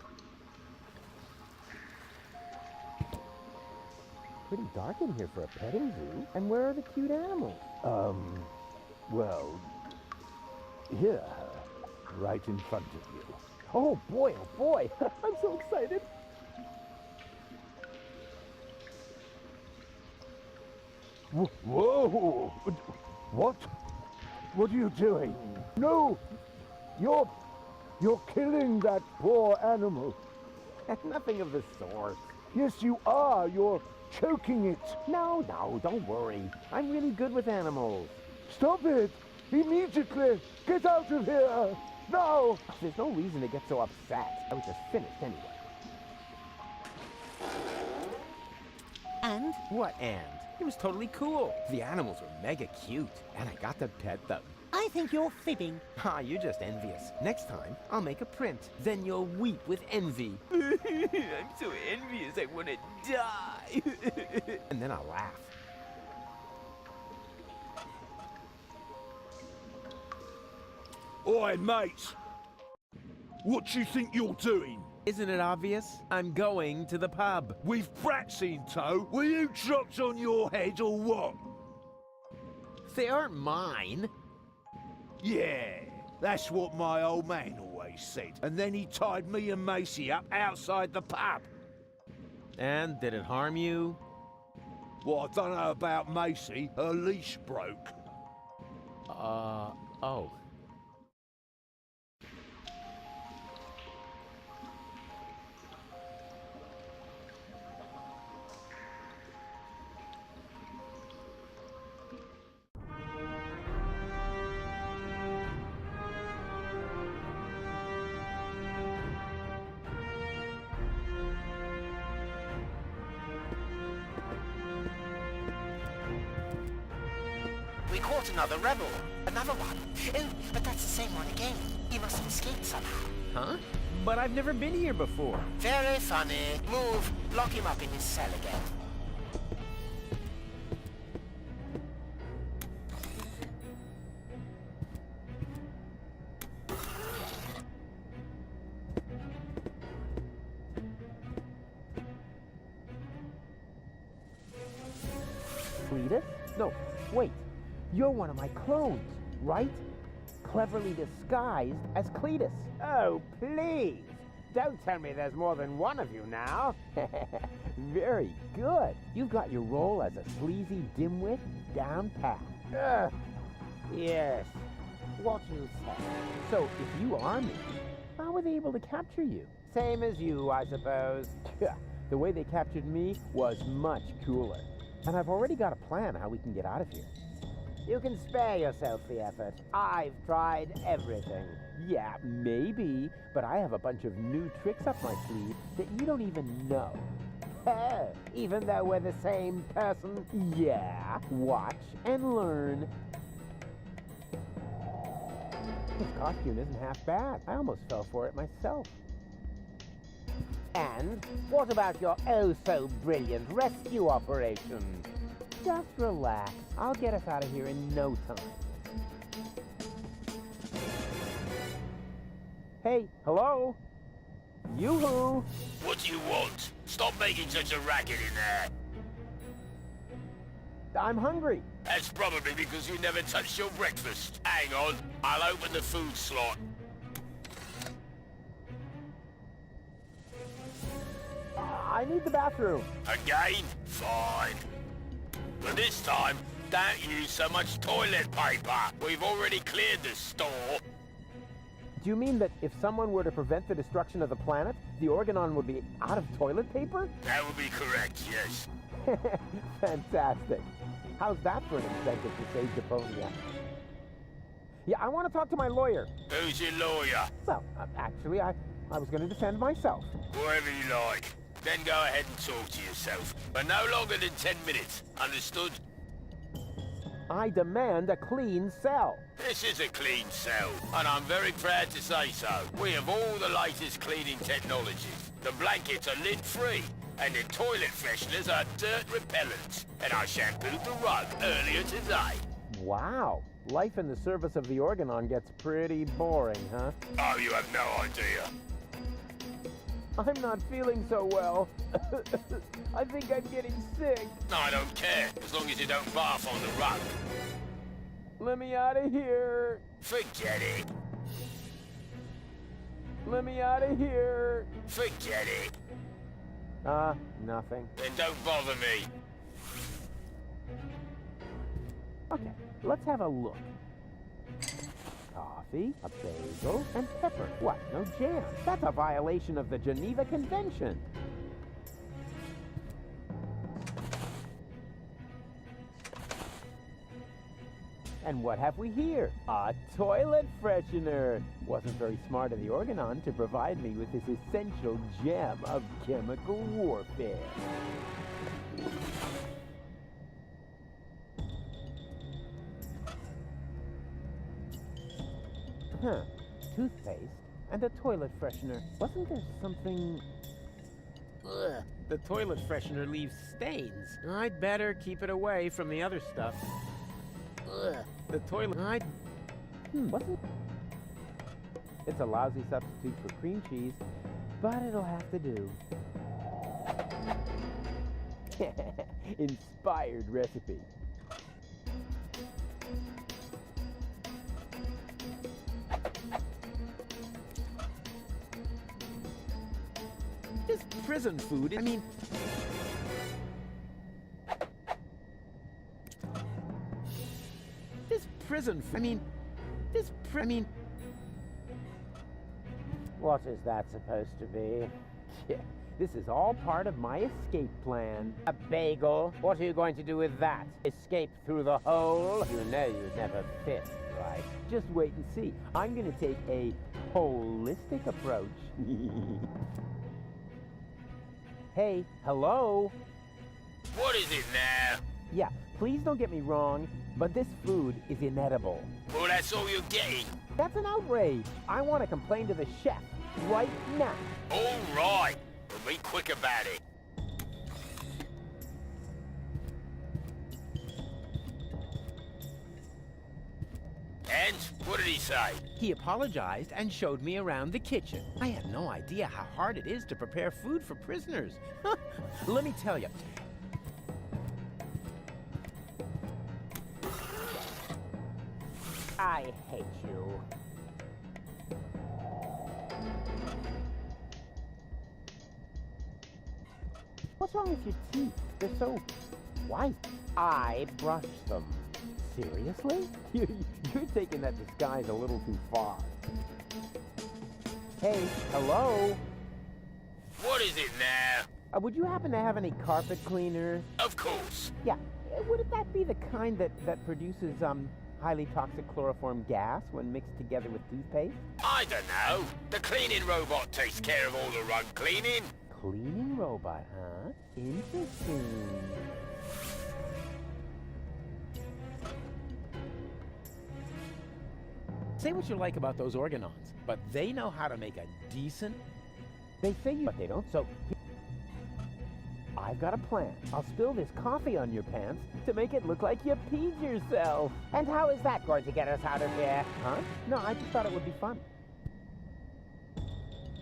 Pretty dark in here for a petting zoo. And where are the cute animals? Well, here, right in front of you. Oh boy. I'm so excited. Whoa! What? What are you doing? No! You're killing that poor animal. Nothing of the sort. Yes, you are. You're choking it. No, don't worry. I'm really good with animals. Stop it! Immediately! Get out of here! Now! There's no reason to get so upset. I was just finished anyway. And? What and? It was totally cool. The animals were mega cute, and I got to pet them. I think you're fibbing. Ah, you're just envious. Next time, I'll make a print. Then you'll weep with envy. I'm so envious, I want to die. And then I'll laugh. Oi, mates! What do you think you're doing? Isn't it obvious? I'm going to the pub. With brats in tow? Were you dropped on your head or what? They aren't mine. Yeah, that's what my old man always said. And then he tied me and Macy up outside the pub. And did it harm you? Well, I don't know about Macy. Her leash broke. Oh. We caught another rebel. Another one. Oh, but that's the same one again. He must have escaped somehow. Huh? But I've never been here before. Very funny. Move. Lock him up in his cell again. Cletus? No, wait. You're one of my clones, right? Cleverly disguised as Cletus. Oh, please. Don't tell me there's more than one of you now. Very good. You've got your role as a sleazy dimwit down pat. Yes. What you say. So, if you are me, how were they able to capture you? Same as you, I suppose. The way they captured me was much cooler. And I've already got a plan how we can get out of here. You can spare yourself the effort. I've tried everything. Yeah, maybe, but I have a bunch of new tricks up my sleeve that you don't even know. Oh, even though we're the same person? Yeah, watch and learn. This costume isn't half bad. I almost fell for it myself. And what about your oh-so-brilliant rescue operation? Just relax. I'll get us out of here in no time. Hey, hello? Yoo-hoo! What do you want? Stop making such a racket in there. I'm hungry. That's probably because you never touched your breakfast. Hang on, I'll open the food slot. I need the bathroom. Again? Fine. But this time, don't use so much toilet paper. We've already cleared the store. Do you mean that if someone were to prevent the destruction of the planet, the Organon would be out of toilet paper? That would be correct, yes. Fantastic. How's that for an incentive to save Deponia? Yeah, I want to talk to my lawyer. Who's your lawyer? Well, actually, I was going to defend myself. Whatever you like. Then go ahead and talk to yourself. But no longer than 10 minutes. Understood? I demand a clean cell. This is a clean cell, and I'm very proud to say so. We have all the latest cleaning technologies. The blankets are lid-free, and the toilet fresheners are dirt repellents. And I shampooed the rug earlier today. Wow. Life in the service of the Organon gets pretty boring, huh? Oh, you have no idea. I'm not feeling so well. I think I'm getting sick. No, I don't care, as long as you don't barf on the rug. Let me out of here. Forget it. Let me out of here. Forget it. Nothing. Then don't bother me. Okay, let's have a look. Coffee, a bagel, and pepper. What, no jam? That's a violation of the Geneva Convention. And what have we here? A toilet freshener. Wasn't very smart of the Organon to provide me with this essential gem of chemical warfare. Huh. Toothpaste and a toilet freshener. Wasn't there something... Ugh. The toilet freshener leaves stains. I'd better keep it away from the other stuff. Ugh. The toilet... Wasn't... It's a lousy substitute for cream cheese, but it'll have to do. Inspired recipe. This prison food, I mean... This prison food, I mean... What is that supposed to be? Yeah, this is all part of my escape plan. A bagel? What are you going to do with that? Escape through the hole? You know you'd never fit, right? Just wait and see. I'm gonna take a holistic approach. Hey, hello? What is it now? Yeah, please don't get me wrong, but this food is inedible. Well, that's all you're getting. That's an outrage. I want to complain to the chef right now. All right, but be quick about it. And what did he say? He apologized and showed me around the kitchen. I had no idea how hard it is to prepare food for prisoners. Let me tell you. I hate you. What's wrong with your teeth? They're so white. I brushed them. Seriously? You're taking that disguise a little too far. Hey, hello? What is it now? Would you happen to have any carpet cleaner? Of course. Yeah. Would that be the kind that produces, highly toxic chloroform gas when mixed together with toothpaste? I don't know. The cleaning robot takes care of all the rug cleaning. Cleaning robot, huh? Interesting. Say what you like about those organons, but they know how to make a decent... They say you, but they don't, so... I've got a plan. I'll spill this coffee on your pants to make it look like you peed yourself. And how is that going to get us out of here? Huh? No, I just thought it would be fun.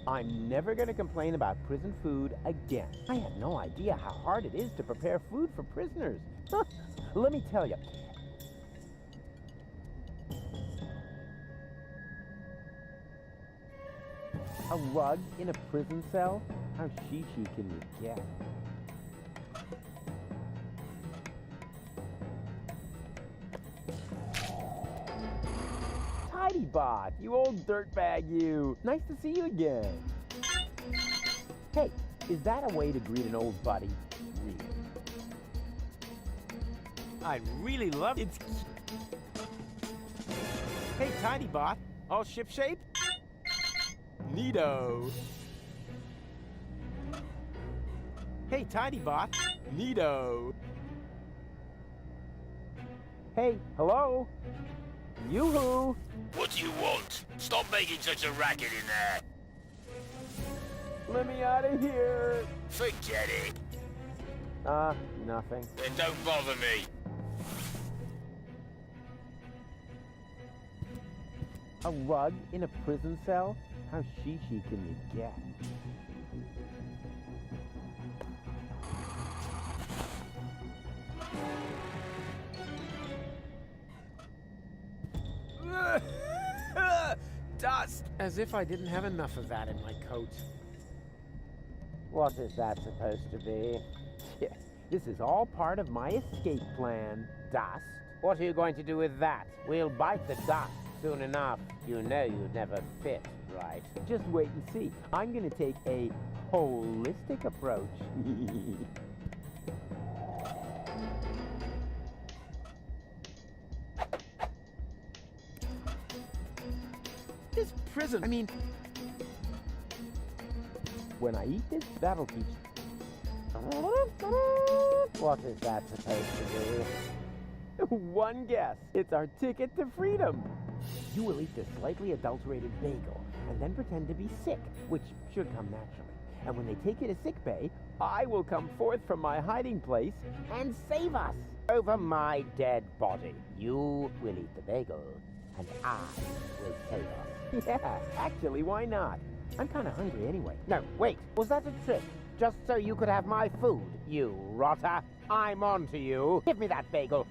I'm never going to complain about prison food again. I had no idea how hard it is to prepare food for prisoners. Let me tell you. A rug in a prison cell? How she-she can you get? Tidybot, you old dirtbag you. Nice to see you again. Hey, is that a way to greet an old buddy? Really? I'd really love it. Hey, Tidybot, all shipshape? Neato. Hey, Tidybot. Neato. Hey, hello? Yoo-hoo! What do you want? Stop making such a racket in there. Let me out of here. Forget it. Nothing. Then don't bother me. A rug in a prison cell? How she-she can you get? Dust! As if I didn't have enough of that in my coat. What is that supposed to be? Yeah, this is all part of my escape plan. Dust? What are you going to do with that? We'll bite the dust soon enough. You know you'd never fit, right? Just wait and see. I'm gonna take a holistic approach. This prison, I mean... When I eat this, that'll teach... What is that supposed to be? One guess. It's our ticket to freedom. You will eat this slightly adulterated bagel and then pretend to be sick, which should come naturally. And when they take you to sickbay, I will come forth from my hiding place and save us. Over my dead body, you will eat the bagel, and I will save us. Yeah, actually, why not? I'm kind of hungry anyway. No, wait, was that a trick? Just so you could have my food, you rotter. I'm on to you. Give me that bagel.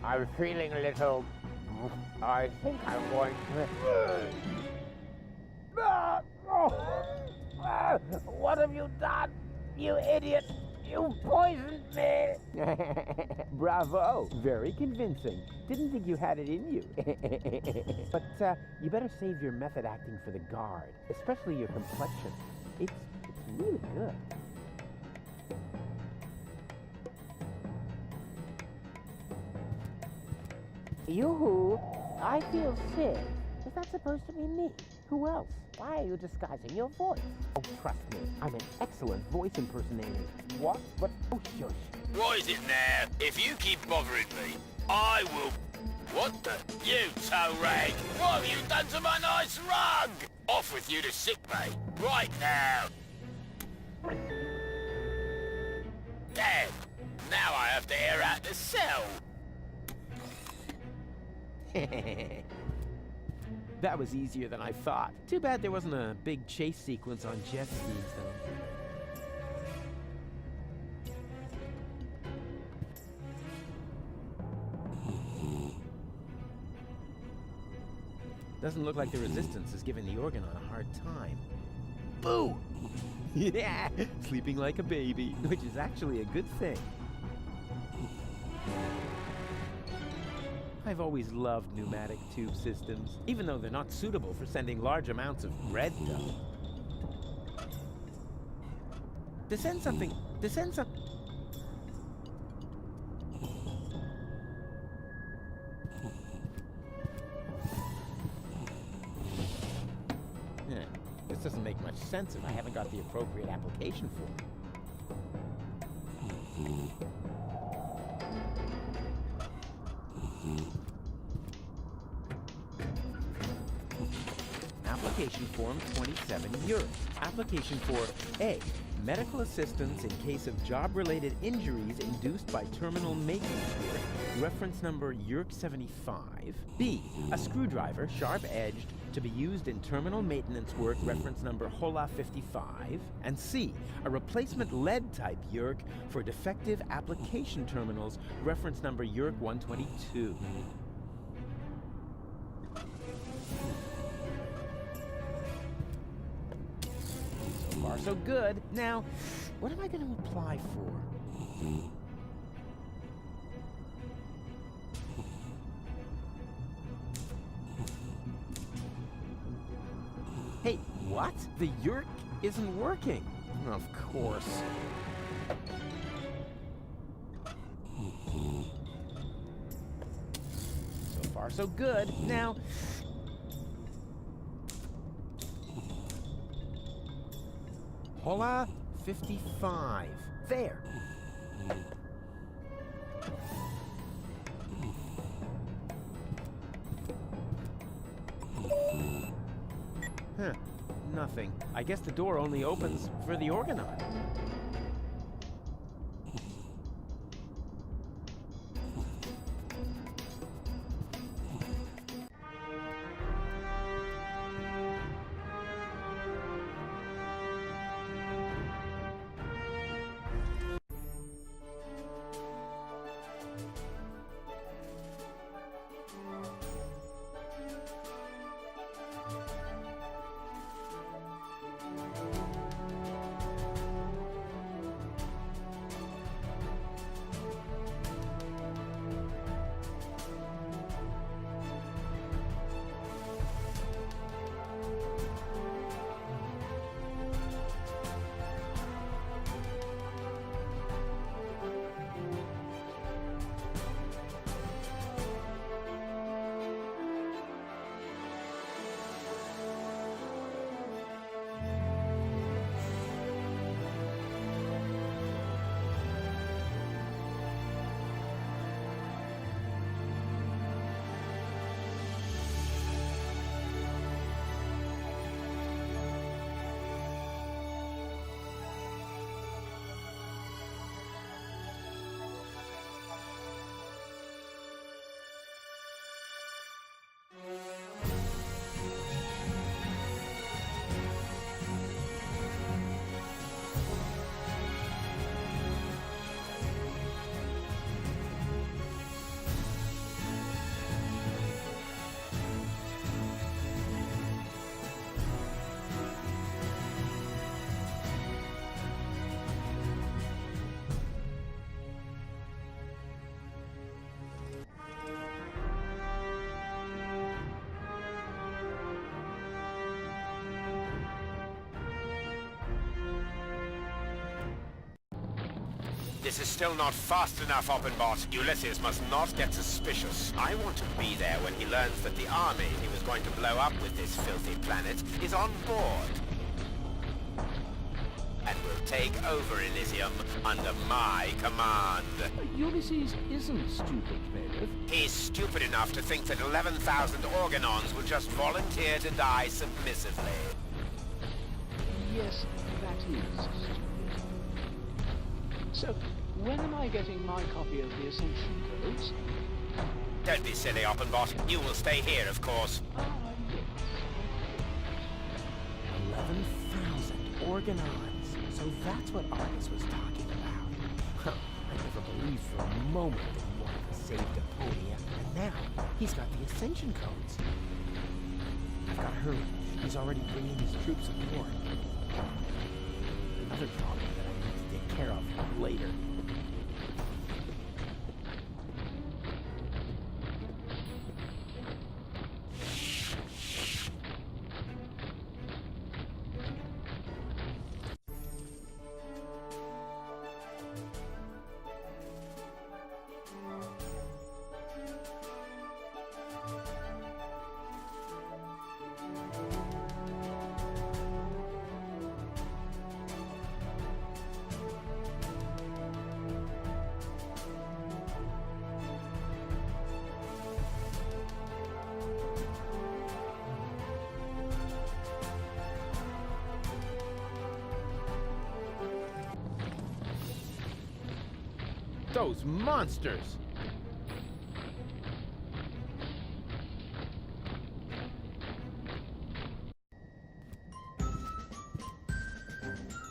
I'm feeling a little... I think I'm going to... What have you done, you idiot? You poisoned me! Bravo! Very convincing. Didn't think you had it in you. But you better save your method acting for the guard, especially your complexion. It's really good. Yoo-hoo! I feel sick. Is that supposed to be me? Who else? Why are you disguising your voice? Oh, trust me, I'm an excellent voice impersonator. What? But, oh, shush. What is it now? If you keep bothering me, I will... What the? You toe rag! What have you done to my nice rug? Off with you to sickbay, right now! Damn! Now I have to air out the cell! That was easier than I thought. Too bad there wasn't a big chase sequence on jet skis, though. Doesn't look like the Resistance is giving the Organon a hard time. Boo! Yeah! Sleeping like a baby, which is actually a good thing. I've always loved pneumatic tube systems, even though they're not suitable for sending large amounts of bread dough. To send some... Yeah, this doesn't make much sense if I haven't got the appropriate application for it. Application form 27 euros. Application for A. Medical assistance in case of job-related injuries induced by terminal maintenance work, reference number YURK 75. B. A screwdriver, sharp-edged, to be used in terminal maintenance work, reference number HOLA 55. And C. A replacement lead-type YURK for defective application terminals, reference number YURK 122. So far, so good. Now, what am I going to apply for? Hey, what? The YURK isn't working. Of course. So far, so good. Now... HOLA 55. There. Huh. Nothing. I guess the door only opens for the Organon. This is still not fast enough, Oppenbot. Ulysses must not get suspicious. I want to be there when he learns that the army he was going to blow up with this filthy planet is on board. And will take over Elysium under my command. Ulysses isn't stupid, Bailiff. He's stupid enough to think that 11,000 Organons will just volunteer to die submissively. Yes, that is stupid. So, when am I getting my copy of the Ascension Codes? Don't be silly, Oppenbot. You will stay here, of course. 11,000 Organons. So that's what Argus was talking about. Huh, I never believed for a moment that he wanted to save Deponia, and now he's got the Ascension Codes. I've got to hurry. He's already bringing his troops aboard. Another problem that I need to take care of later. Those monsters!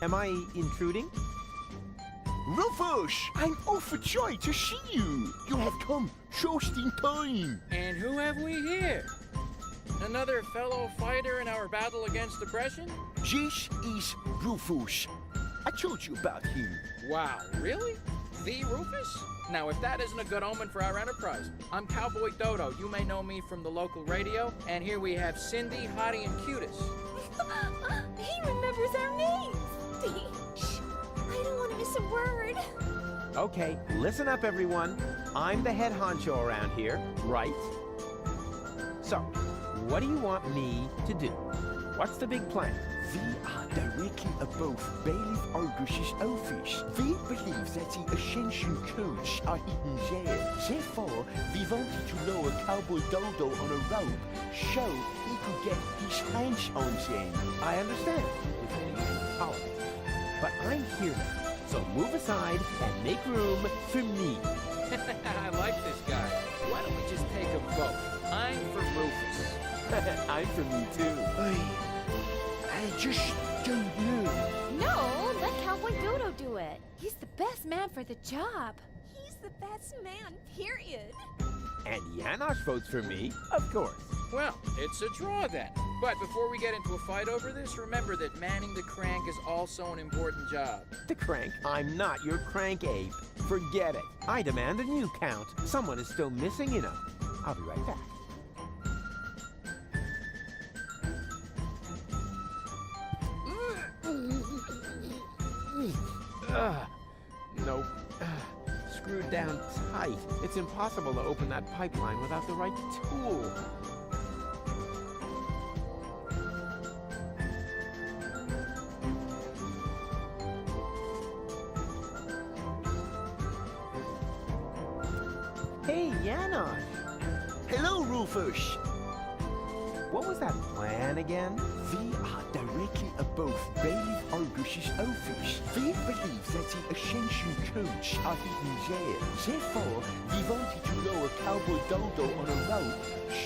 Am I intruding? Rufus! I'm overjoyed to see you! You have come just in time! And who have we here? Another fellow fighter in our battle against oppression? This is Rufus. I told you about him. Wow, really? The Rufus? Now, if that isn't a good omen for our enterprise. I'm Cowboy Dodo. You may know me from the local radio. And here we have Cindy, Hottie, and Cutis. He remembers our names! Shh! I don't want to miss a word. Okay, listen up, everyone. I'm the head honcho around here, right? So, what do you want me to do? What's the big plan? We are directly above Bailiff Argus's office. We believe that the Ascension Codes are hidden there. Therefore, we wanted to lower Cowboy Dodo on a rope so he could get his hands on them. I understand. With any politics. But I'm here now, so move aside and make room for me. I like this guy. Why don't we just take a vote? I'm for Rufus. I'm for me too. I just don't know. No, let Cowboy Dodo do it. He's the best man for the job. He's the best man, period. And Janosch votes for me, of course. Well, it's a draw then. But before we get into a fight over this, remember that manning the crank is also an important job. The crank? I'm not your crank ape. Forget it. I demand a new count. Someone is still missing, you know. I'll be right back. Nope. Screwed down tight. It's impossible to open that pipeline without the right tool. Hey, Janosch. Hello, Rufus. What was that plan again? We are directly above Bailiff Argus's office. We believe that the Ascension Codes are hidden there. Therefore, we wanted to lower Cowboy Dodo on a rope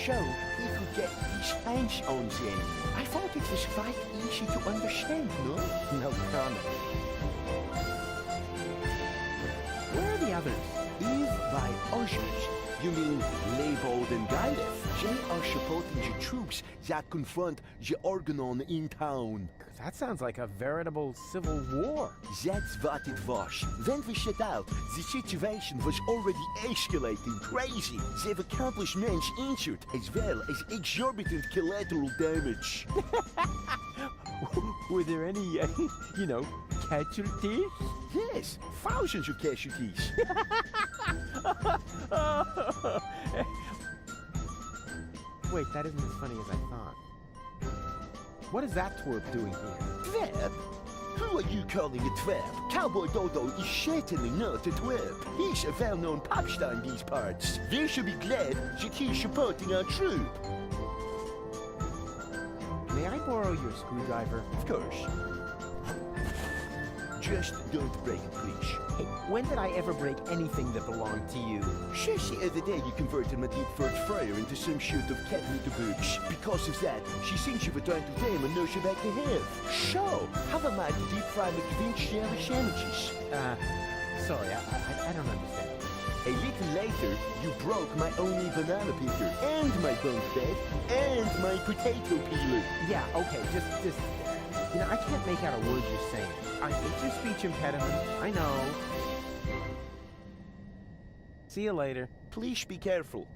so he could get his hands on them. I thought it was quite easy to understand, no? No comment. Where are the others? If by others, you mean Leibold and Galef. They are supporting the troops that confront the Organon in town. That sounds like a veritable civil war. That's what it was. When we set out, the situation was already escalating crazy. There were countless men injured, as well as exorbitant collateral damage. Were there any, casualties? Yes, thousands of casualties. Wait, that isn't as funny as I thought. What is that twerp doing here? Twerp? Who are you calling a twerp? Cowboy Dodo is certainly not a twerp. He's a well-known pop star in these parts. They should be glad that he's supporting our troop. May I borrow your screwdriver? Of course. Just don't break it, please. Hey, when did I ever break anything that belonged to you? Just the other day you converted my deep throat fryer into some sort of cat litter box. Because of that, she thinks you were trying to tame and nurse her back to health. So, how am I to deep fry McVinch sandwich sandwiches? Sorry, I don't understand. A little later, you broke my only banana picker, and my bunk bed, and my potato peeler. Yeah, okay, just, you know, I can't make out a word you're saying. It's your speech impediment, I know. See you later. Please be careful.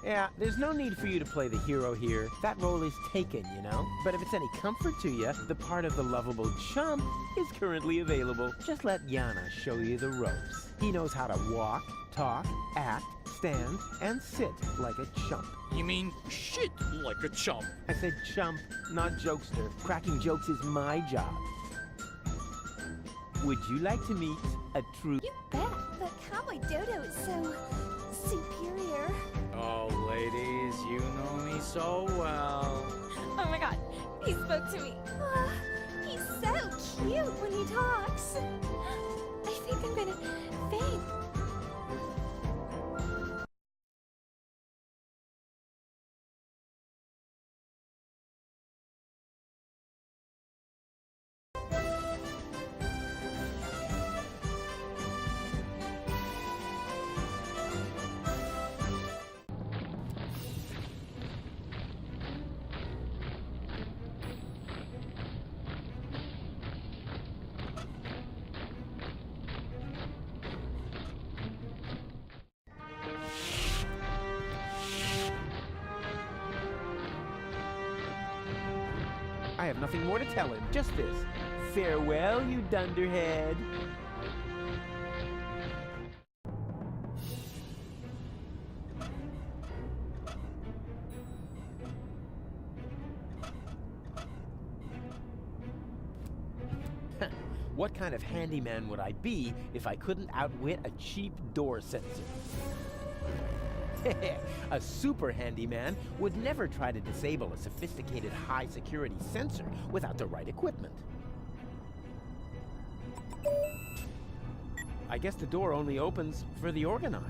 Yeah, there's no need for you to play the hero here. That role is taken, you know? But if it's any comfort to you, the part of the lovable chump is currently available. Just let Yana show you the ropes. He knows how to walk, talk, act, stand, and sit like a chump. You mean shit like a chump? I said chump, not jokester. Cracking jokes is my job. Would you like to meet a true... You bet, but Cowboy Dodo is so... superior. Oh, ladies, you know me so well. Oh my god, he spoke to me. He's so cute when he talks. I think I'm gonna faint. I have nothing more to tell him, just this. Farewell, you dunderhead. What kind of handyman would I be if I couldn't outwit a cheap door sensor? A super handyman would never try to disable a sophisticated high-security sensor without the right equipment. I guess the door only opens for the Organon.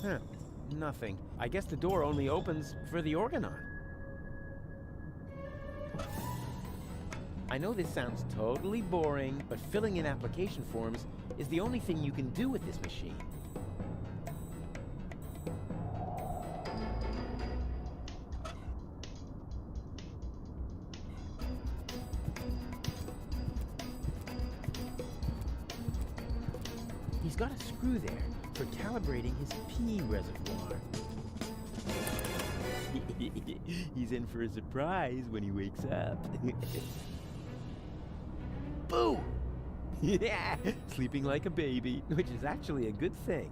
Huh, nothing. I guess the door only opens for the Organon. I know this sounds totally boring, but filling in application forms is the only thing you can do with this machine. He's got a screw there for calibrating his pee reservoir. He's in for a surprise when he wakes up. Boo! Yeah, sleeping like a baby, which is actually a good thing.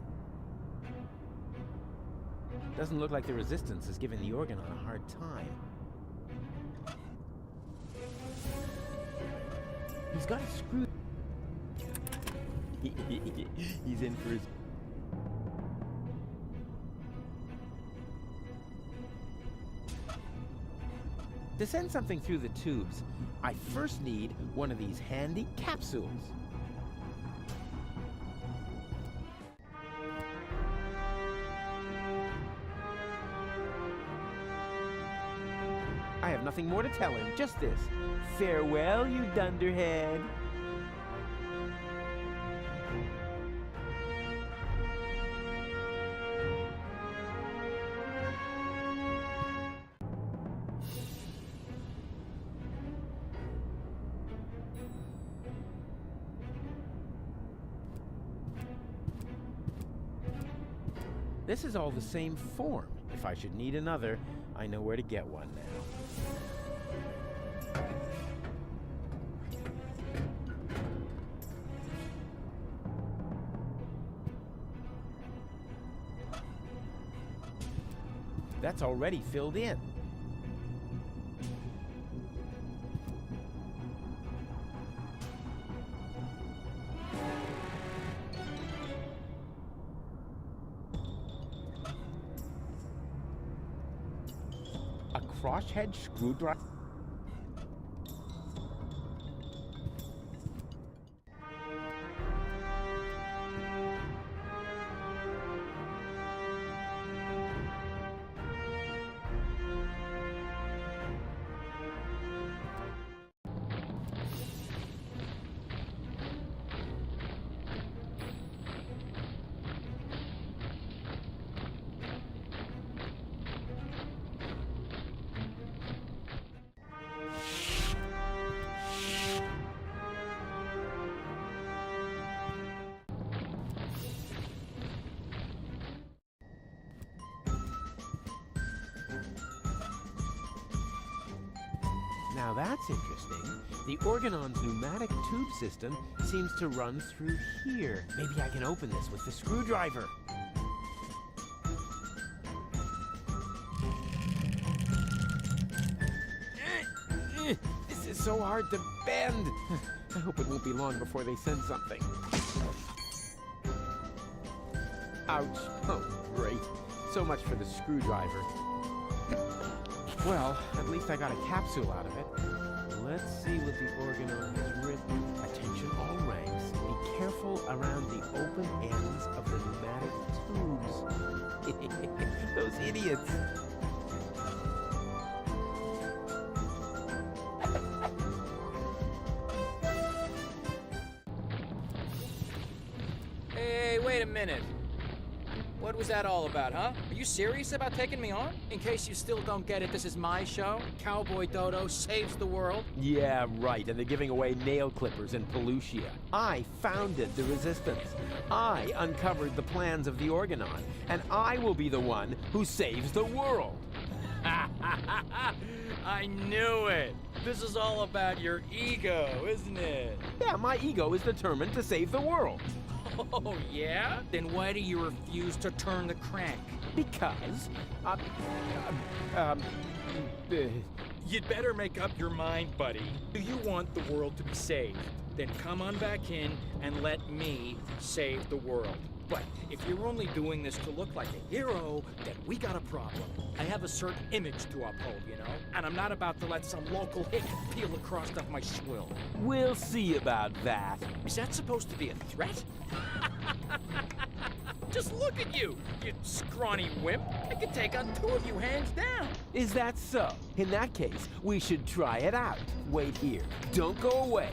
Doesn't look like the Resistance is giving the Organon a hard time. He's got a screw. He's in for his... To send something through the tubes, I first need one of these handy capsules. I have nothing more to tell him, just this. Farewell, you dunderhead. This is all the same form. If I should need another, I know where to get one now. That's already filled in. A crosshead screwdriver? Now that's interesting. The Organon's pneumatic tube system seems to run through here. Maybe I can open this with the screwdriver. This is so hard to bend. I hope it won't be long before they send something. Ouch. Oh, great. So much for the screwdriver. Well, at least I got a capsule out of it. Let's see what the Organon has written. Attention all ranks. Be careful around the open ends of the pneumatic tubes. Those idiots. Hey, wait a minute. What was that all about, huh? Are you serious about taking me on? In case you still don't get it, this is my show. Cowboy Dodo saves the world. Yeah, right, and they're giving away nail clippers in Pelusia. I founded the Resistance. I uncovered the plans of the Organon, and I will be the one who saves the world. I knew it. This is all about your ego, isn't it? Yeah, my ego is determined to save the world. Oh, yeah? Then why do you refuse to turn the crank? Because, You'd better make up your mind, buddy. Do you want the world to be saved? Then come on back in and let me save the world. But if you're only doing this to look like a hero, then we got a problem. I have a certain image to uphold, you know? And I'm not about to let some local hick peel the crust off my swill. We'll see about that. Is that supposed to be a threat? Just look at you, you scrawny wimp. I could take on two of you hands down. Is that so? In that case, we should try it out. Wait here. Don't go away.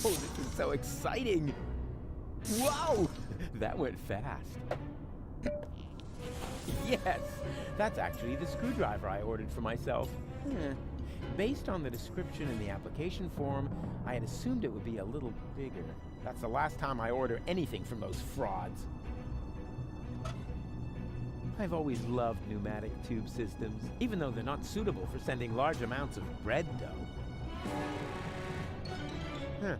Oh, this is so exciting! Whoa! That went fast. Yes! That's actually the screwdriver I ordered for myself. Based on the description in the application form, I had assumed it would be a little bigger. That's the last time I order anything from those frauds. I've always loved pneumatic tube systems, even though they're not suitable for sending large amounts of bread dough. Huh.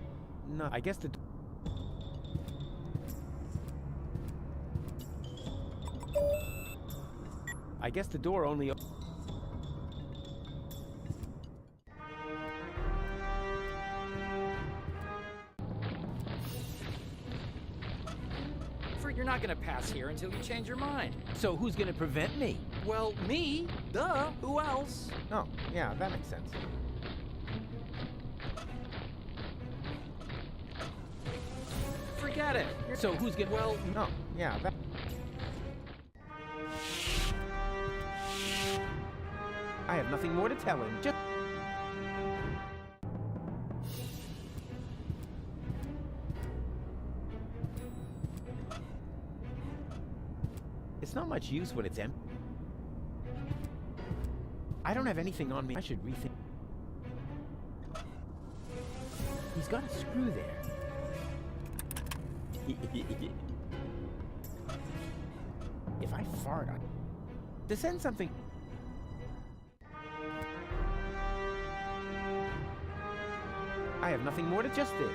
No, I guess the... I guess the door only... You're not gonna pass here until you change your mind. So who's gonna prevent me? Well, me. Duh. Who else? Oh, yeah, that makes sense. Forget it. So who's gonna... Well, no, yeah, that... I have nothing more to tell him. Just... It's not much much use when it's empty. I don't have anything on me. I should rethink. He's got a screw there. If I fart on to send something. I have nothing more to just this.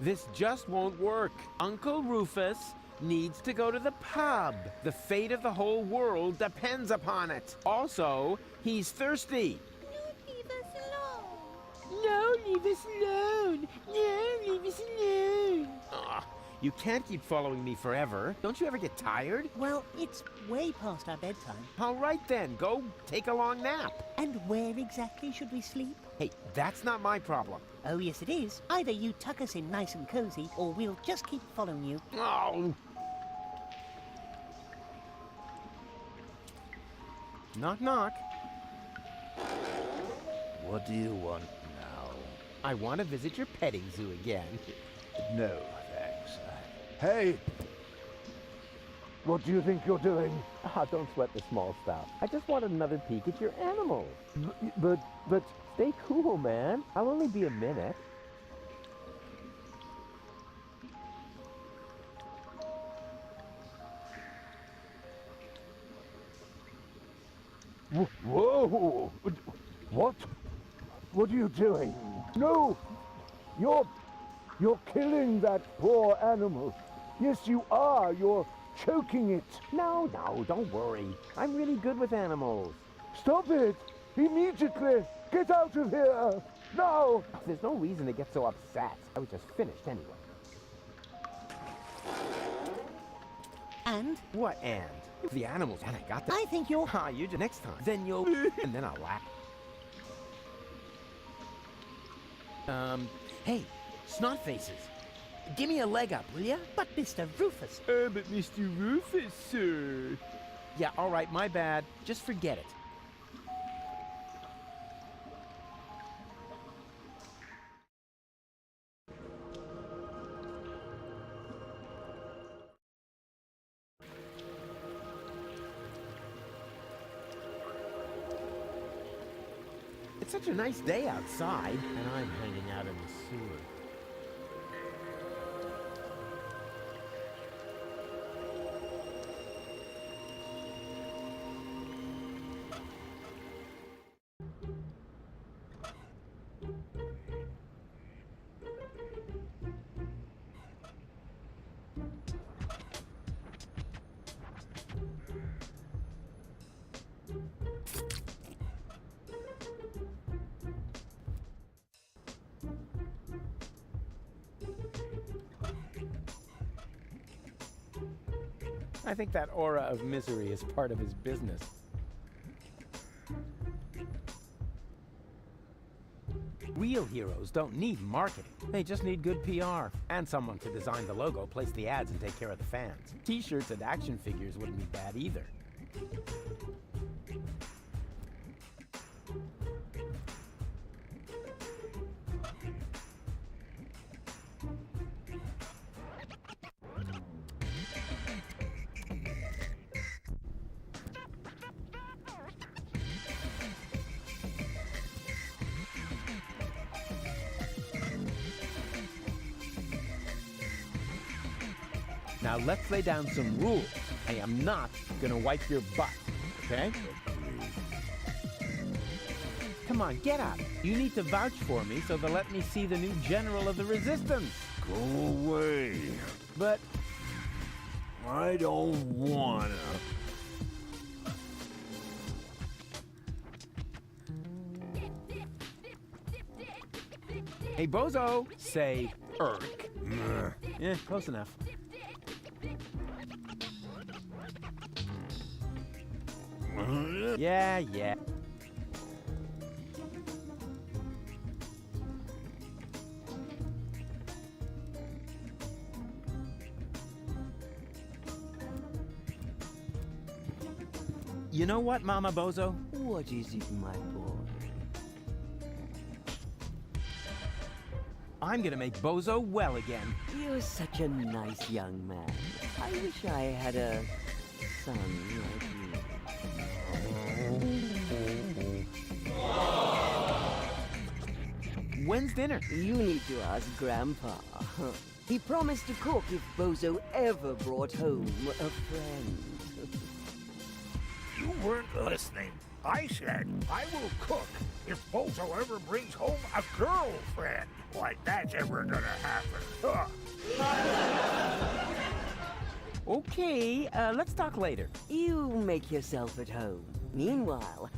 This just won't work. Uncle Rufus needs to go to the pub. The fate of the whole world depends upon it. Also, he's thirsty. Leave us alone. No, leave us alone. No, leave us alone. Ugh, you can't keep following me forever. Don't you ever get tired? Well, it's way past our bedtime. All right then, go take a long nap. And where exactly should we sleep? Hey, that's not my problem. Oh, yes, it is. Either you tuck us in nice and cozy, or we'll just keep following you. Oh. Knock, knock. What do you want now? I want to visit your petting zoo again. No, thanks. Hey! What do you think you're doing? Ah, don't sweat the small stuff. I just wanted another peek at your animals. But Stay cool, man. I'll only be a minute. Whoa! What? What are you doing? No! You're killing that poor animal. Yes, you are. You're choking it. No, don't worry. I'm really good with animals. Stop it! Immediately! Get out of here! Now! There's no reason to get so upset. I was just finished anyway. And? What and? The animals, and I got that. I think you're... Ah, you do next time. Then you'll... and then I'll laugh. Hey, snot faces. Give me a leg up, will ya? But Mr. Rufus... But Mr. Rufus, sir... Yeah, all right, my bad. Just forget it. It's such a nice day outside, and I'm hanging out in the sewer. I think that aura of misery is part of his business. Real heroes don't need marketing. They just need good PR. And someone to design the logo, place the ads, and take care of the fans. T-shirts and action figures wouldn't be bad either. Now let's lay down some rules. I am not gonna wipe your butt, okay? Come on, get up. You need to vouch for me so they'll let me see the new general of the resistance. Go away. But I don't wanna. hey, Bozo, say Irk. Yeah, close enough. Yeah. You know what, Mama Bozo? What is it, my boy? I'm gonna make Bozo well again. You're such a nice young man. I wish I had a son like you. When's dinner? You need to ask Grandpa. He promised to cook if Bozo ever brought home a friend. You weren't listening. I said I will cook if Bozo ever brings home a girlfriend. Like that's ever gonna happen. Okay, let's talk later. You make yourself at home. Meanwhile,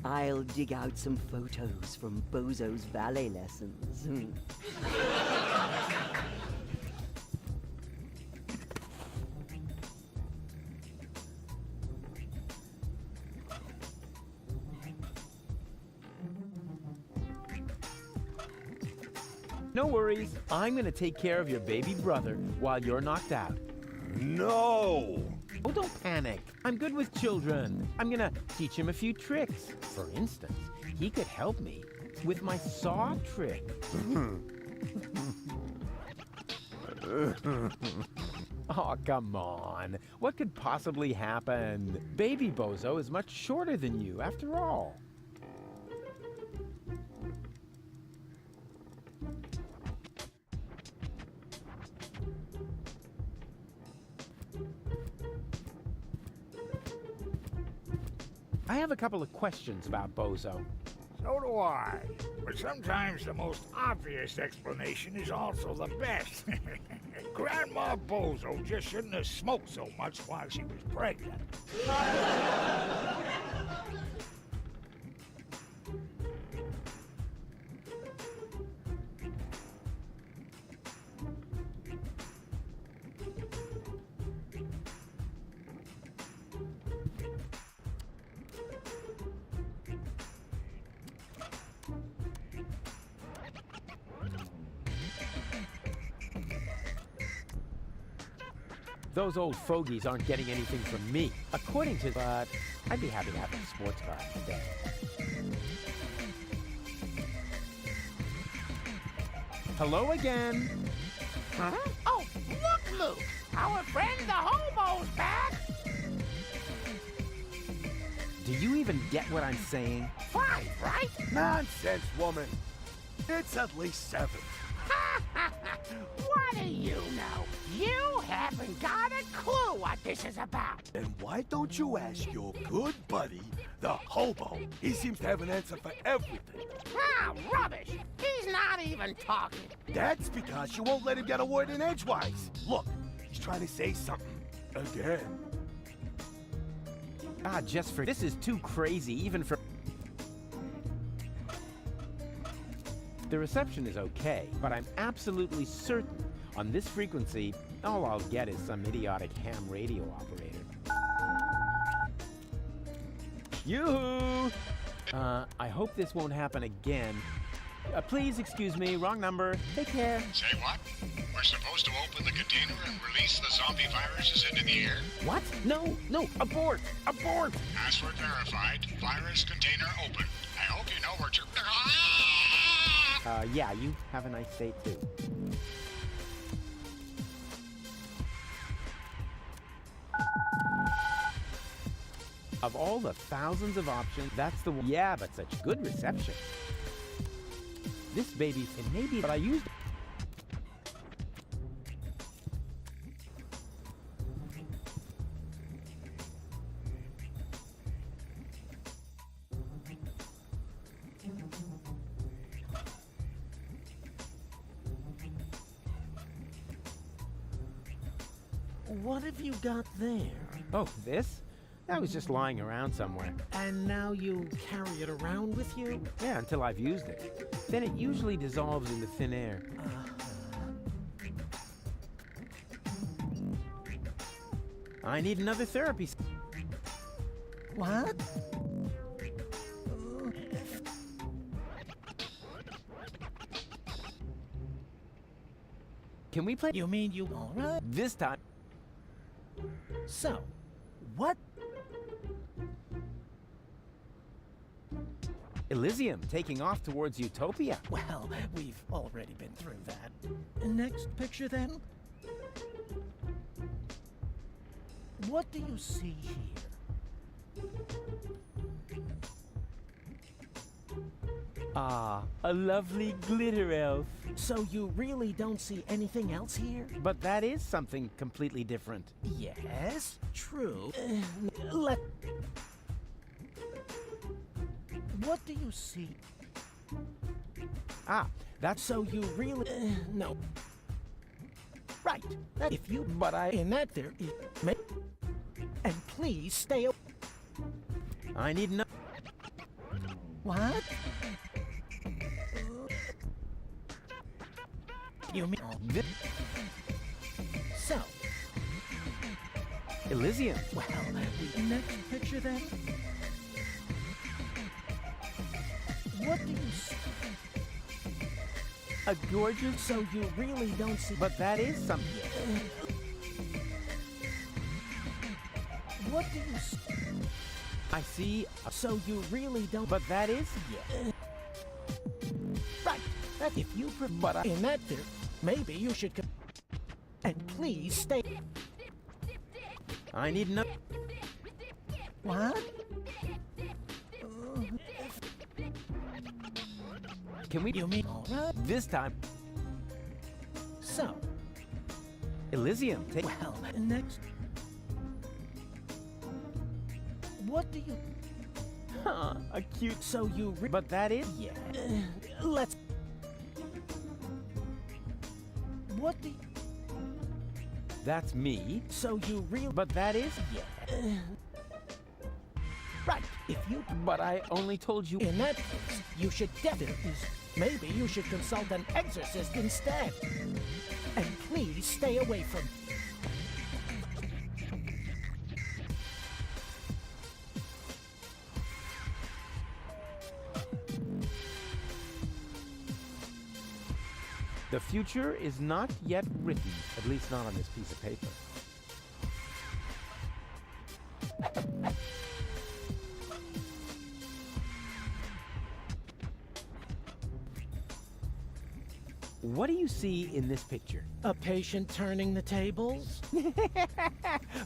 I'll dig out some photos from Bozo's ballet lessons. No worries. I'm gonna take care of your baby brother while you're knocked out. No! Oh, don't panic. I'm good with children. I'm gonna teach him a few tricks. For instance, he could help me with my saw trick. Oh, come on. What could possibly happen? Baby Bozo is much shorter than you, after all. I have a couple of questions about Bozo. So do I. But sometimes the most obvious explanation is also the best. Grandma Bozo just shouldn't have smoked so much while she was pregnant. Those old fogies aren't getting anything from me, according to... But I'd be happy to have a sports car instead. Hello again. Huh? Oh, look, Luke! Our friend the hobo's back! Do you even get what I'm saying? 5, right? Nonsense, woman. It's at least 7. What do you know? You haven't got a clue what this is about. Then why don't you ask your good buddy, the hobo? He seems to have an answer for everything. Ah, rubbish! He's not even talking. That's because you won't let him get a word in edgewise. Look, he's trying to say something again. Ah, just for... This is too crazy, even for... The reception is okay, but I'm absolutely certain on this frequency, all I'll get is some idiotic ham radio operator. Yoo-hoo! I hope this won't happen again. Please excuse me, wrong number. Take care. Say what? We're supposed to open the container and release the zombie viruses into the air? What? No, abort! Abort! Password verified. Virus container open. I hope you know where to... Yeah, you have a nice day too. Of all the thousands of options, that's the one. Yeah, but such good reception. This baby can maybe, but I used... What have you got there? Oh, this? That was just lying around somewhere. And now you carry it around with you? Yeah, until I've used it. Then it usually dissolves into thin air. I need another therapy. What? Can we play? You mean you... All right. This time. So, what Elysium taking off towards Utopia. Well, we've already been through that. Next picture, then. What do you see here? Ah, a lovely glitter elf. So you really don't see anything else here? But that is something completely different. Yes, true. What do you see? Ah, that's... So you really... no. Right. If you... But I... In that there is... And please stay... I need no... What? You mean... So... Elysium. Well, next picture then. What do you see? A gorgeous... So you really don't see... But that is something. What do you see? I see... So you really don't... But that is... Right. That if you... But I... In that there, maybe you should... And please stay... I need no... What? Can we... You mean... Alright. This time... So... Elysium, take... Well, next... What do you... Huh, a cute... So you... But that is... Yeah. Let's... What do you... That's me. So you really... But that is... Yeah. Right. If you... But I only told you... In that case, you should definitely... Maybe you should consult an exorcist instead. And please stay away from... The future is not yet written, at least not on this piece of paper. What do you see in this picture? A patient turning the tables?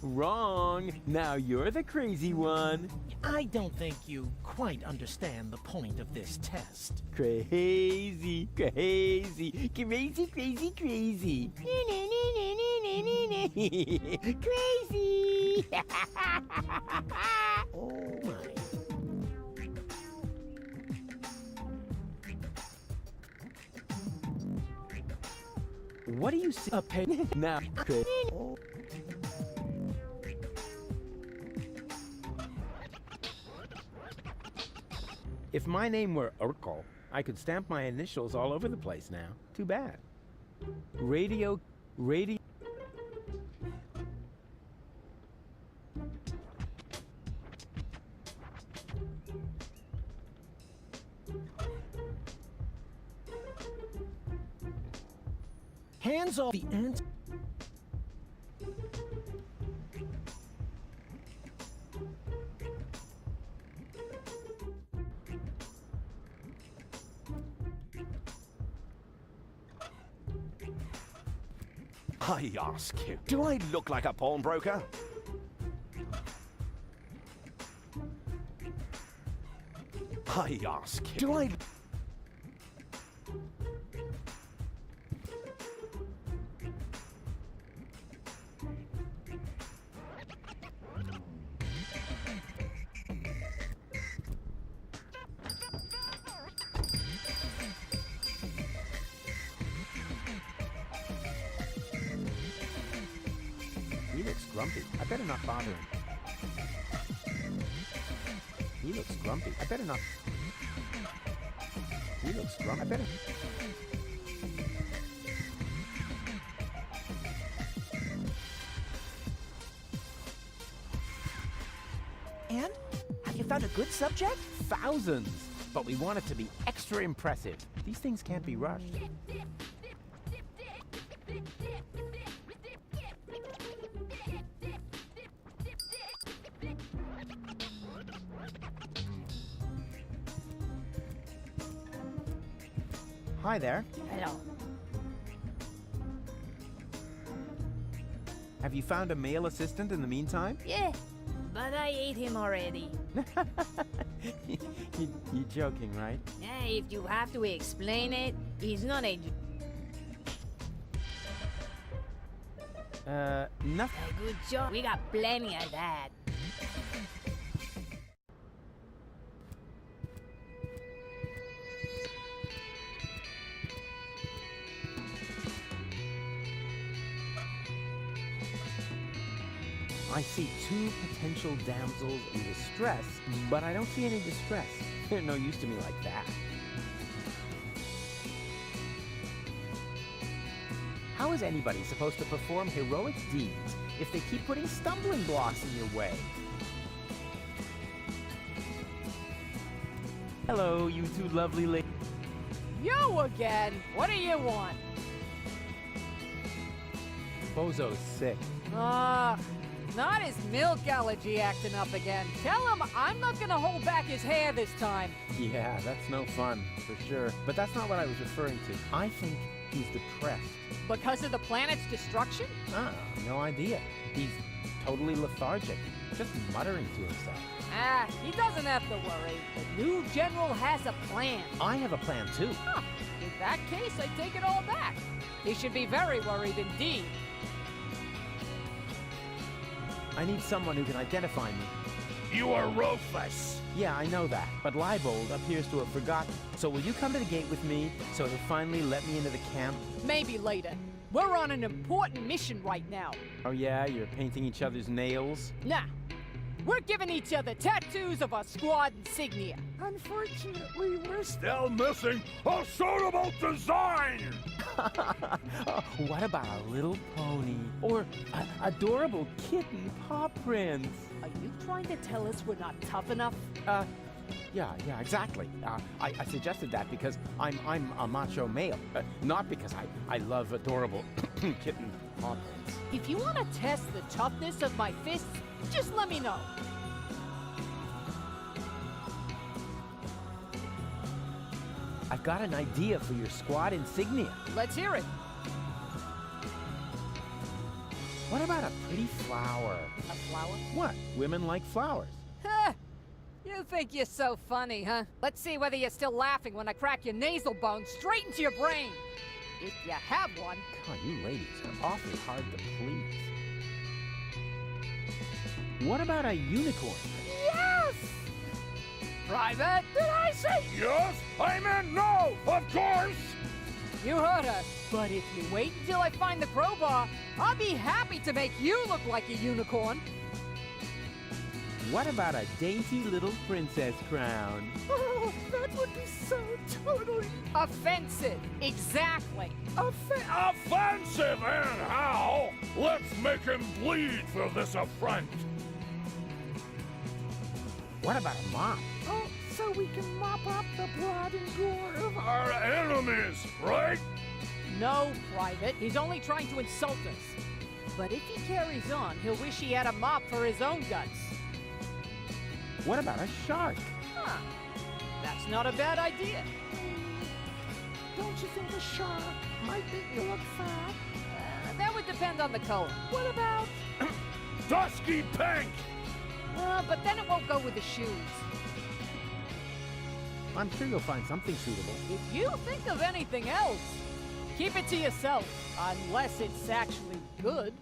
Wrong! Now you're the crazy one. I don't think you quite understand the point of this test. Crazy, crazy, crazy, crazy, crazy. Crazy! Oh my. What do you see? A patient. Now, Oh. If my name were Urkel, I could stamp my initials all over the place now. Too bad. Radio... Hands off the ant. I ask you, do I look like a pawnbroker? I ask you, do I... He looks grumpy. I better not bother him. He looks grumpy. I better not... He looks grumpy. I better... And? Have you found a good subject? Thousands! But we want it to be extra impressive. These things can't be rushed. Hi there. Hello. Have you found a male assistant in the meantime? Yeah, but I ate him already. You're joking, right? Yeah, if you have to explain it, he's not a... Nothing. Good job. We got plenty of that. I see 2 potential damsels in distress, but I don't see any distress. They're no use to me like that. How is anybody supposed to perform heroic deeds if they keep putting stumbling blocks in your way? Hello, you 2 lovely ladies. You again? What do you want? Bozo's sick. Not his milk allergy acting up again. Tell him I'm not gonna hold back his hair this time. Yeah, that's no fun, for sure. But that's not what I was referring to. I think he's depressed. Because of the planet's destruction? No idea. He's totally lethargic, just muttering to himself. He doesn't have to worry. The new general has a plan. I have a plan, too. Huh. In that case, I take it all back. He should be very worried indeed. I need someone who can identify me. You are Rufus. Yeah, I know that, but Leibold appears to have forgotten. So will you come to the gate with me so he'll finally let me into the camp? Maybe later. We're on an important mission right now. Oh yeah, you're painting each other's nails? Nah. We're giving each other tattoos of our squad insignia. Unfortunately, we're still missing a suitable design. What about a little pony? Or adorable kitten paw prints? Are you trying to tell us we're not tough enough? Yeah, exactly. I suggested that because I'm a macho male, not because I love adorable kitten paw prints. If you want to test the toughness of my fists, just let me know. I've got an idea for your squad insignia. Let's hear it. What about a pretty flower? A flower? What? Women like flowers. You think you're so funny, huh? Let's see whether you're still laughing when I crack your nasal bone straight into your brain. If you have one. God, you ladies are awfully hard to please. What about a unicorn? Yes! Private? Did I say yes? I meant no, of course! You heard her. But if you wait until I find the crowbar, I'll be happy to make you look like a unicorn. What about a dainty little princess crown? Oh, that would be so totally... offensive. Exactly. Offensive, and how? Let's make him bleed for this affront. What about a mop? Oh, so we can mop up the blood and gore of our enemies, right? No, Private. He's only trying to insult us. But if he carries on, he'll wish he had a mop for his own guts. What about a shark? Huh. That's not a bad idea. Don't you think a shark might make you look fat? That would depend on the color. What about... dusky pink! But then it won't go with the shoes. I'm sure you'll find something suitable. If you think of anything else, keep it to yourself. Unless it's actually good.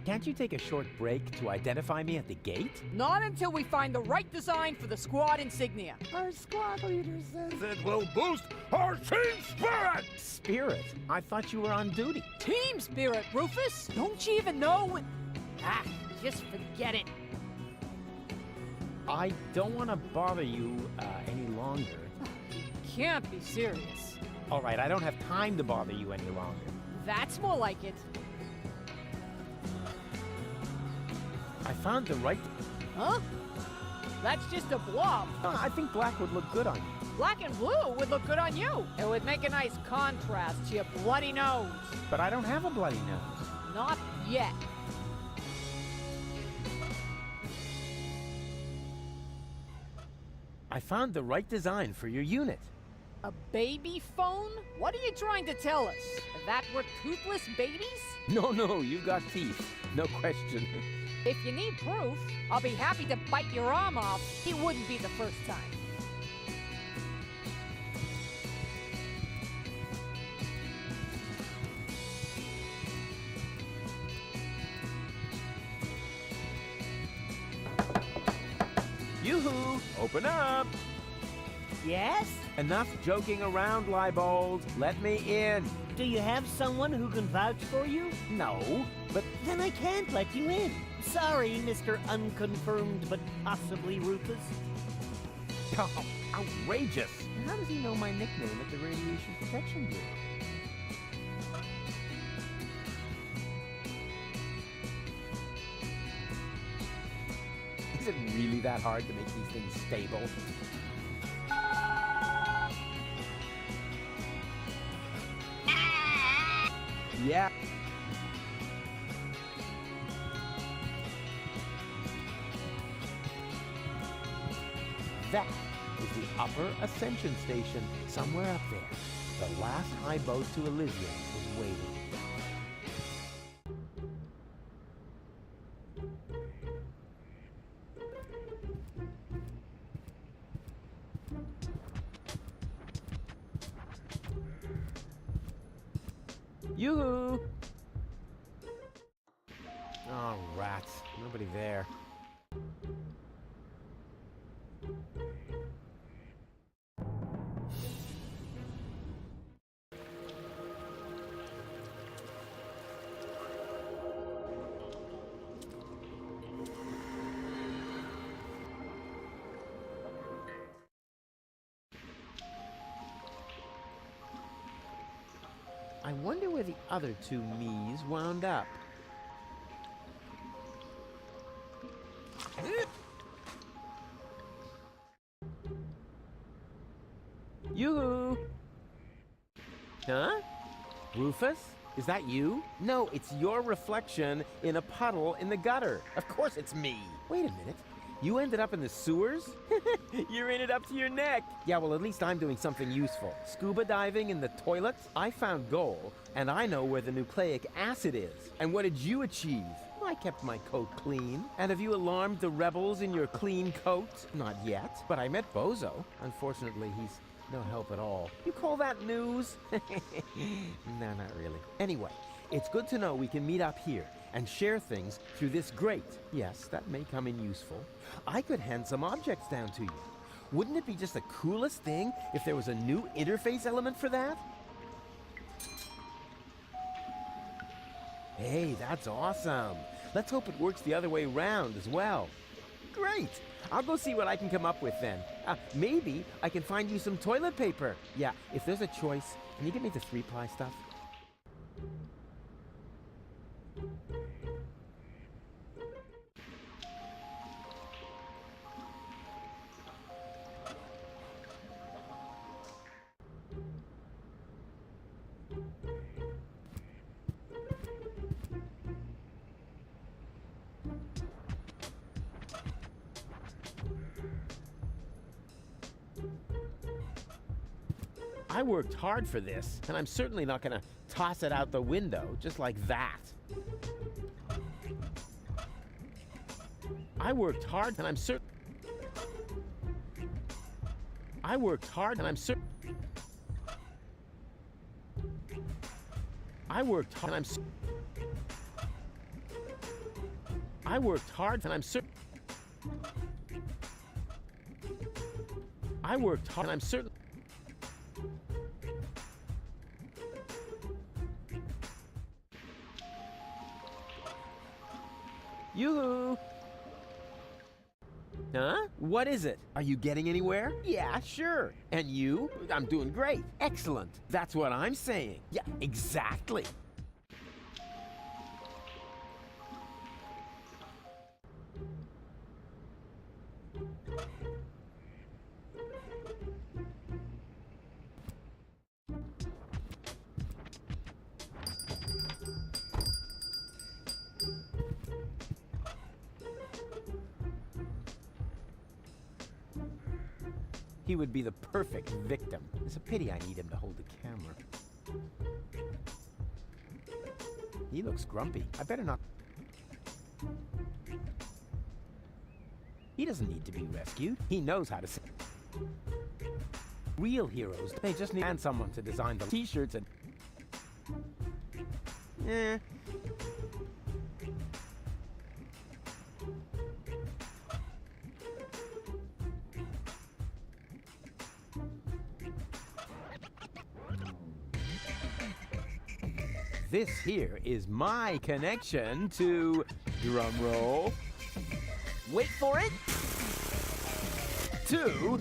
Can't you take a short break to identify me at the gate? Not until we find the right design for the squad insignia. Our squad leader says it will boost our team spirit! Spirit? I thought you were on duty. Team spirit, Rufus! Don't you even know what... just forget it. I don't want to bother you any longer. You can't be serious. All right, I don't have time to bother you any longer. That's more like it. I found the right... Huh? That's just a blob. I think black would look good on you. Black and blue would look good on you. It would make a nice contrast to your bloody nose. But I don't have a bloody nose. Not yet. I found the right design for your unit. A baby phone? What are you trying to tell us? That we're toothless babies? No, you've got teeth. No question. If you need proof, I'll be happy to bite your arm off. It wouldn't be the first time. Yoo-hoo! Open up! Yes? Enough joking around, Leibold. Let me in. Do you have someone who can vouch for you? No, but... Then I can't let you in. Sorry, Mr. Unconfirmed, but possibly Rufus. Oh, outrageous! How does he know my nickname at the Radiation Protection Bureau? Is it really that hard to make these things stable? Yeah. That is the Upper Ascension Station, somewhere up there. The last high boat to Elysium is waiting. Yoo-hoo! Oh, rats. Nobody there. I wonder where the other two me's wound up. Yoo-hoo! Huh? Rufus? Is that you? No, it's your reflection in a puddle in the gutter. Of course it's me. Wait a minute. You ended up in the sewers? You're in it up to your neck. Yeah, well, at least I'm doing something useful. Scuba diving in the toilets? I found gold, and I know where the nucleic acid is. And what did you achieve? I kept my coat clean. And have you alarmed the rebels in your clean coat? Not yet, but I met Bozo. Unfortunately, he's no help at all. You call that news? No, not really. Anyway, it's good to know we can meet up here and share things through this grate. Yes, that may come in useful. I could hand some objects down to you. Wouldn't it be just the coolest thing if there was a new interface element for that? Hey, that's awesome. Let's hope it works the other way around as well. Great! I'll go see what I can come up with then. Maybe I can find you some toilet paper. Yeah, if there's a choice, can you get me the 3-ply stuff? I worked hard for this, and I'm certainly not gonna toss it out the window just like that. I worked hard, and I'm certain. I worked hard, and I'm certain. I worked hard, and I'm certain. I worked hard, and I'm certain. I worked hard, and I'm certain. Yoo-hoo! Huh? What is it? Are you getting anywhere? Yeah, sure. And you? I'm doing great. Excellent. That's what I'm saying. Yeah, exactly. He would be the perfect victim. It's a pity I need him to hold the camera. He looks grumpy. I better not... He doesn't need to be rescued. He knows how to sing. Real heroes, they just need someone to design the t-shirts and... Eh. This here is my connection to... Drum roll. Wait for it! To...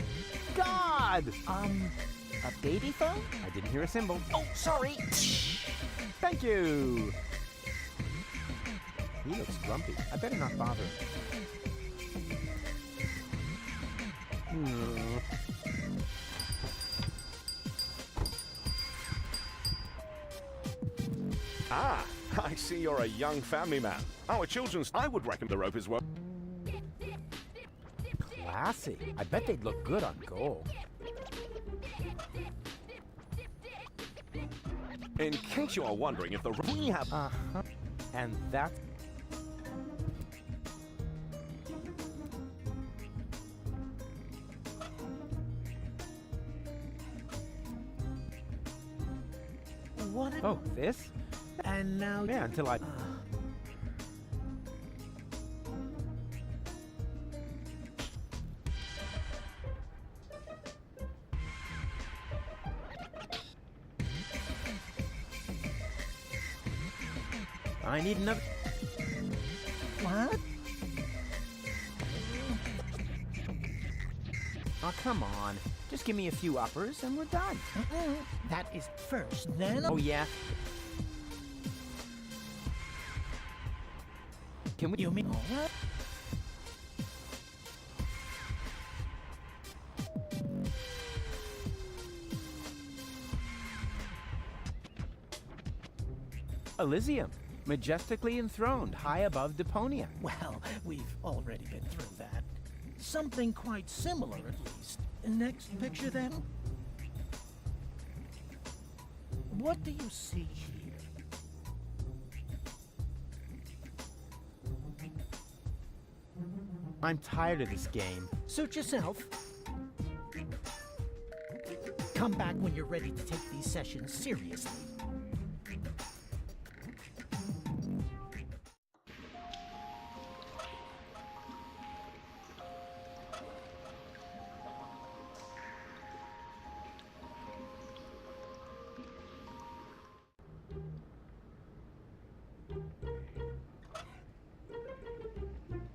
God! A baby phone? I didn't hear a symbol. Oh, sorry! Thank you! He looks grumpy. I better not bother him. Ah, I see you're a young family man. Our children's... I would recommend the rope as well. Classy. I bet they'd look good on gold. In case you are wondering if the... We have... Uh-huh. And that's... What? Oh, this? And now... Yeah, until I... I need another... What? Oh, come on. Just give me a few uppers and we're done. That is first, then... Oh, yeah? Can we... You mean... What? Elysium. Majestically enthroned, high above Deponia. Well, we've already been through that. Something quite similar, at least. Next picture, then? What do you see here? I'm tired of this game. Suit yourself. Come back when you're ready to take these sessions seriously.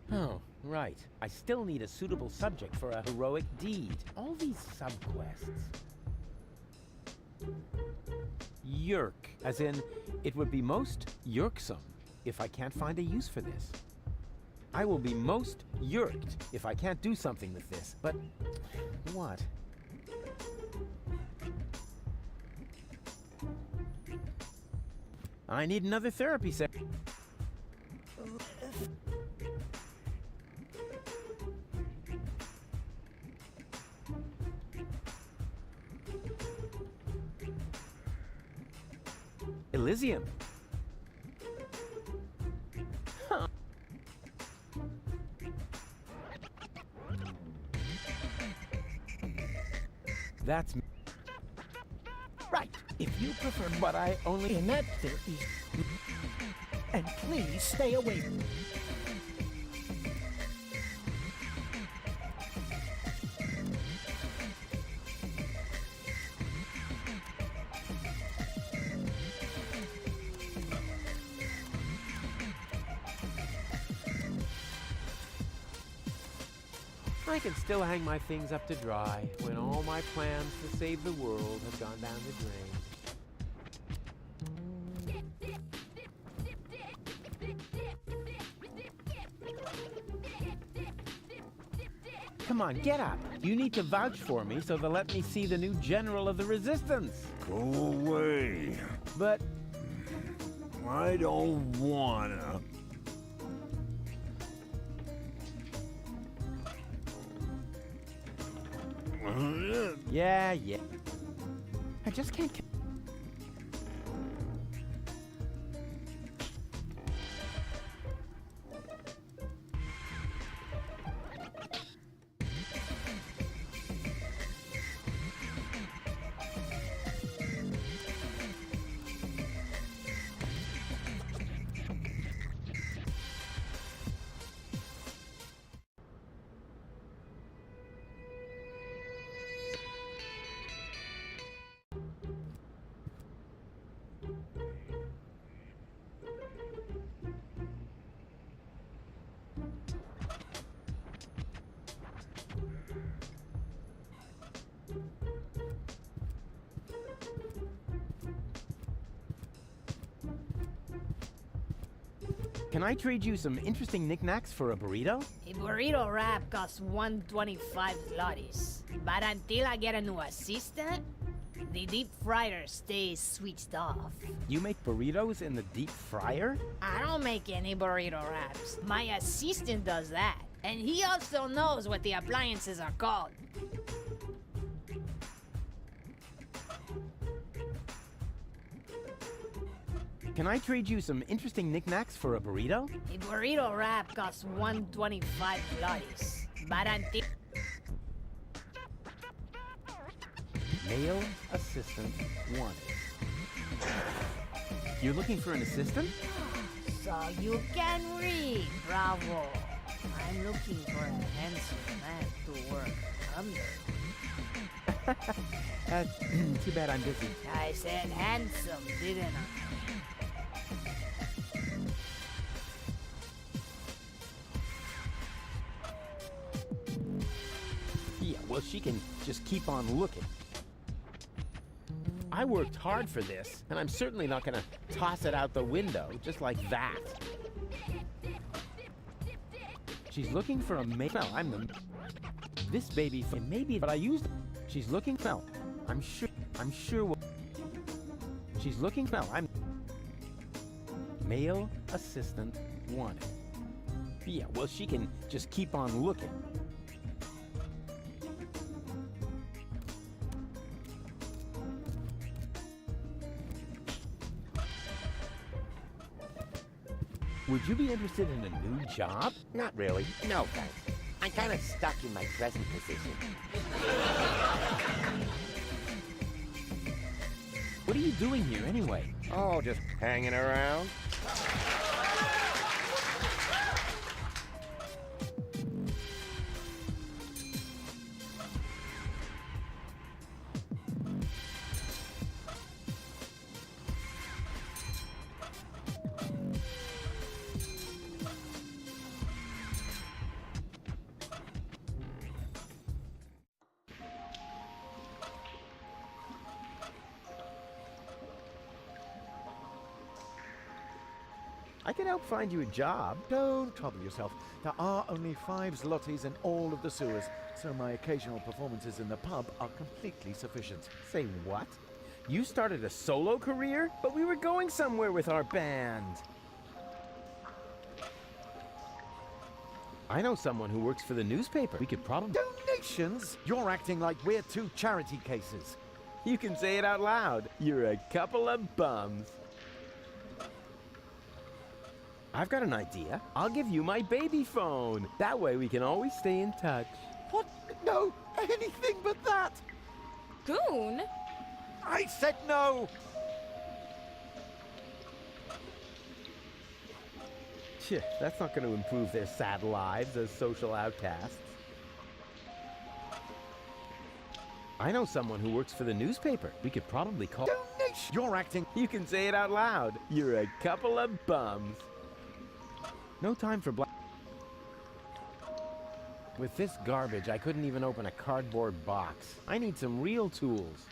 Oh, right. I still need a suitable subject for a heroic deed. All these subquests. Yerk, as in, it would be most yerksome if I can't find a use for this. I will be most yerked if I can't do something with this, but what? I need another therapy session. Elysium. Huh. That's right. If you prefer, but I only... In that there is... And please stay away from... I can still hang my things up to dry when all my plans to save the world have gone down the drain. Come on, get up. You need to vouch for me so they'll let me see the new general of the resistance. Go away. But... I don't wanna. Yeah. I just can't... Can I trade you some interesting knickknacks for a burrito? A burrito wrap costs 125 zlotys. But until I get a new assistant, the deep fryer stays switched off. You make burritos in the deep fryer? I don't make any burrito wraps. My assistant does that. And he also knows what the appliances are called. Can I trade you some interesting knickknacks for a burrito? A burrito wrap costs 125 zlotys. But until... Male assistant wanted. You're looking for an assistant? So you can read, bravo. I'm looking for a handsome man to work under. Too bad I'm busy. I said handsome, didn't I? Yeah, well, she can just keep on looking. I worked hard for this, and I'm certainly not gonna toss it out the window just like that. She's looking for a male. No, I'm the... This baby, maybe, but I used... She's looking... No, I'm sure we'll... She's looking... No, I'm... Male assistant wanted. Yeah, well, she can just keep on looking. Would you be interested in a new job? Not really. No, thanks. I'm kind of stuck in my present position. What are you doing here anyway? Oh, just hanging around. I can help find you a job. Don't trouble yourself. There are only 5 zlotys in all of the sewers, so my occasional performances in the pub are completely sufficient. Say what? You started a solo career? But we were going somewhere with our band. I know someone who works for the newspaper. We could probably... Donations? You're acting like we're 2 charity cases. You can say it out loud. You're a couple of bums. I've got an idea. I'll give you my baby phone. That way we can always stay in touch. What? No, anything but that. Goon? I said no. Phew, that's not going to improve their sad lives as social outcasts. I know someone who works for the newspaper. We could probably call... Donation! You're acting... You can say it out loud. You're a couple of bums. No time for black... With this garbage, I couldn't even open a cardboard box. I need some real tools.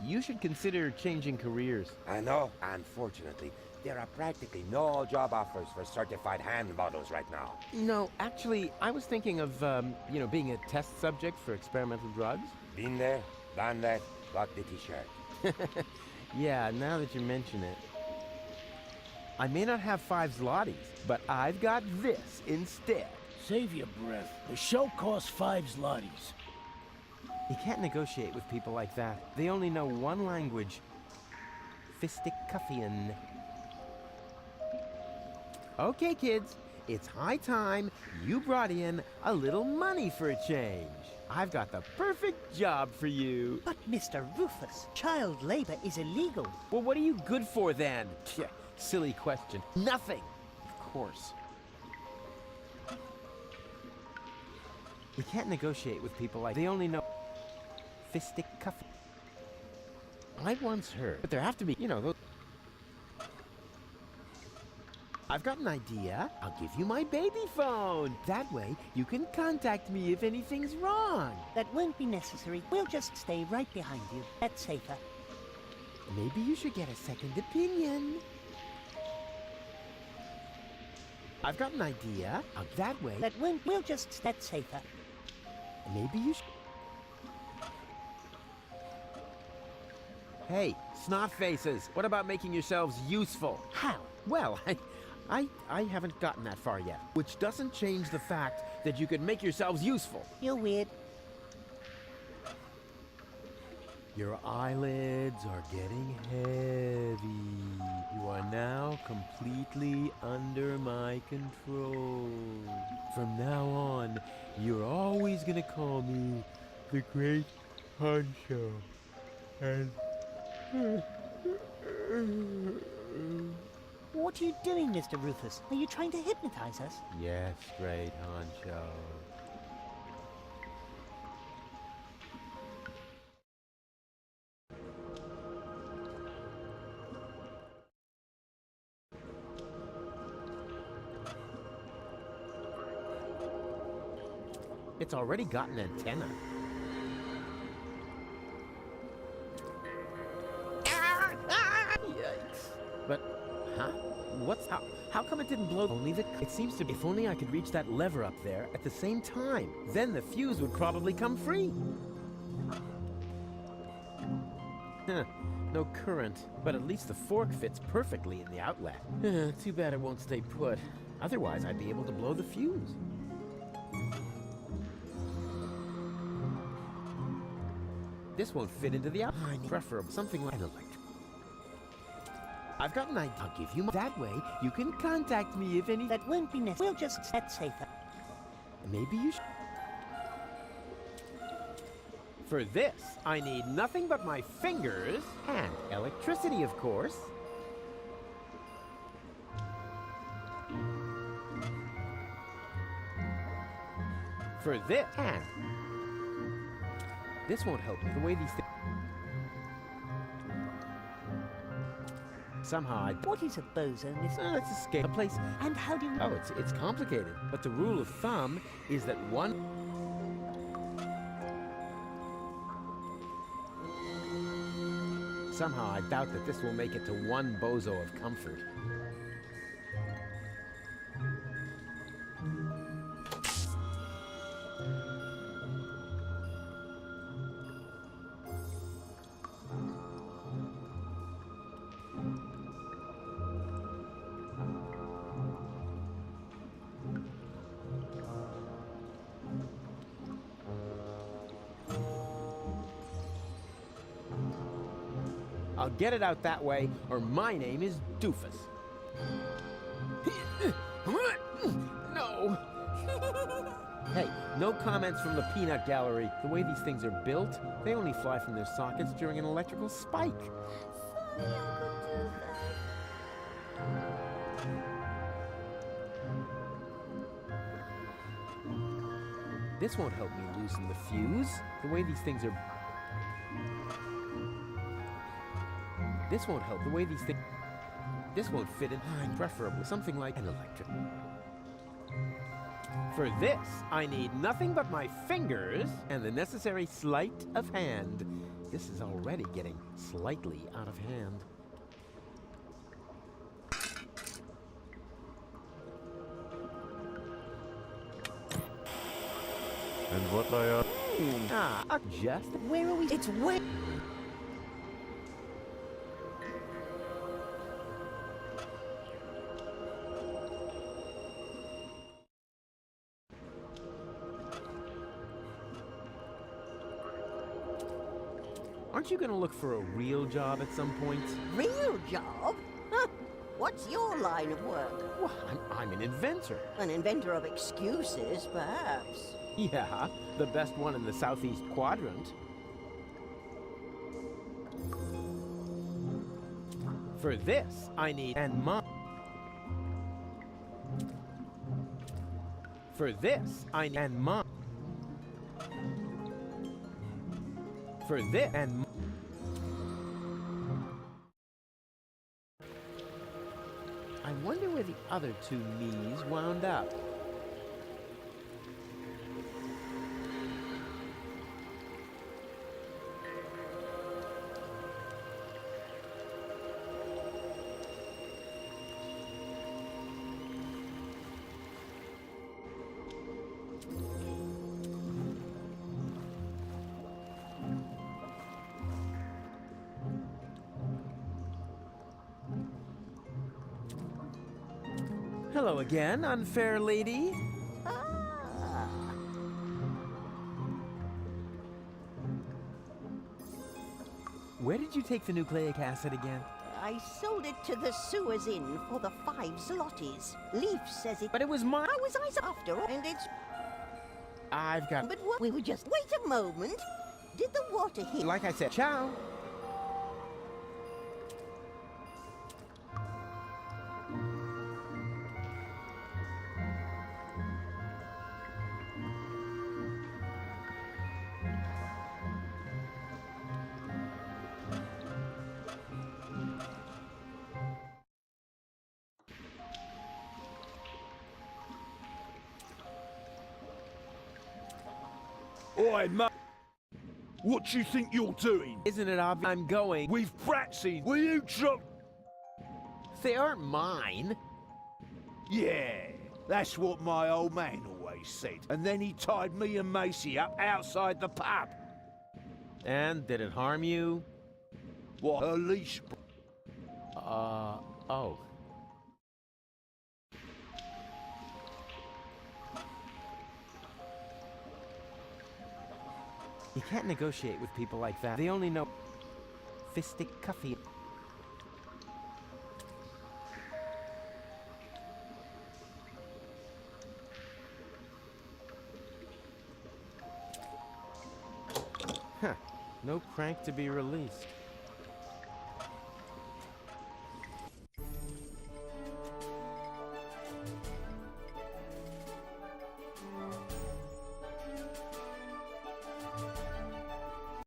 You should consider changing careers. I know. Unfortunately, There are practically no job offers for certified hand models right now. No, actually, I was thinking of, being a test subject for experimental drugs. Been there, done that, got the t-shirt. Yeah, now that you mention it. I may not have 5 zlotys, but I've got this instead. Save your breath. The show costs 5 zlotys. You can't negotiate with people like that. They only know one language. Fisticuffian. Okay, kids. It's high time you brought in a little money for a change. I've got the perfect job for you. But, Mr. Rufus, child labor is illegal. Well, what are you good for then? Phew, silly question. Nothing. Of course. You can't negotiate with people like they only know fisticuffing. I once heard, but there have to be, those. I've got an idea. I'll give you my baby phone. That way, you can contact me if anything's wrong. That won't be necessary. We'll just stay right behind you. That's safer. Maybe you should get a second opinion. I've got an idea. That way. We'll just. That's safer. Maybe you should. Hey, snot faces. What about making yourselves useful? How? Well, I haven't gotten that far yet. Which doesn't change the fact that you could make yourselves useful. You're weird. Your eyelids are getting heavy. You are now completely under my control. From now on, you're always gonna call me the Great Honcho. And... What are you doing, Mr. Rufus? Are you trying to hypnotize us? Yes, Great Honcho. It's already got an antenna. Yikes. But, huh? How come it didn't blow? It seems to be. If only I could reach that lever up there at the same time. Then the fuse would probably come free. No current, but at least the fork fits perfectly in the outlet. Too bad it won't stay put. Otherwise, I'd be able to blow the fuse. This won't fit into the outlet. Preferable something like an electric. I've got an idea. I'll give you that way. You can contact me if any. That won't be necessary. We'll just. That's safer. Maybe you should. For this, I need nothing but my fingers and electricity, of course. For this, and this won't help me. The way these things. Somehow What is a bozo, Mr. Let's escape a place. And how do you... Oh, it's complicated. But the rule of thumb is that one... Somehow I doubt that this will make it to one bozo of comfort. I'll get it out that way, or my name is Doofus. No! Hey, no comments from the peanut gallery. The way these things are built, they only fly from their sockets during an electrical spike. Sorry, Uncle Doofus. This won't help me loosen the fuse. The way these things are... This won't help. The way these things... This won't fit in. Preferably something like an electric. For this, I need nothing but my fingers and the necessary sleight of hand. This is already getting slightly out of hand. And what I Just Where are we? It's where. Aren't you gonna look for a real job at some point? Real job? Huh. What's your line of work? Well, I'm an inventor. An inventor of excuses, perhaps. Yeah, the best one in the southeast quadrant. For this, I need For this, I need For this and I wonder where the other two me's wound up. Hello again, unfair lady. Where did you take the nucleic acid again? I sold it to the Sewers Inn for the 5 zlotys. Leaf says it. But it was mine. How was I after all? And it's. I've got. But what? We were just. Wait a moment. Did the water hit? Like I said, ciao. Oi, mate! What you think you're doing? Isn't it obvious I'm going? We've brats in. Will you drop? They aren't mine. Yeah, that's what my old man always said. And then he tied me and Macy up outside the pub. And did it harm you? What? Her leash. Oh. You can't negotiate with people like that. They only know fistic cuffy. Huh. No crank to be released.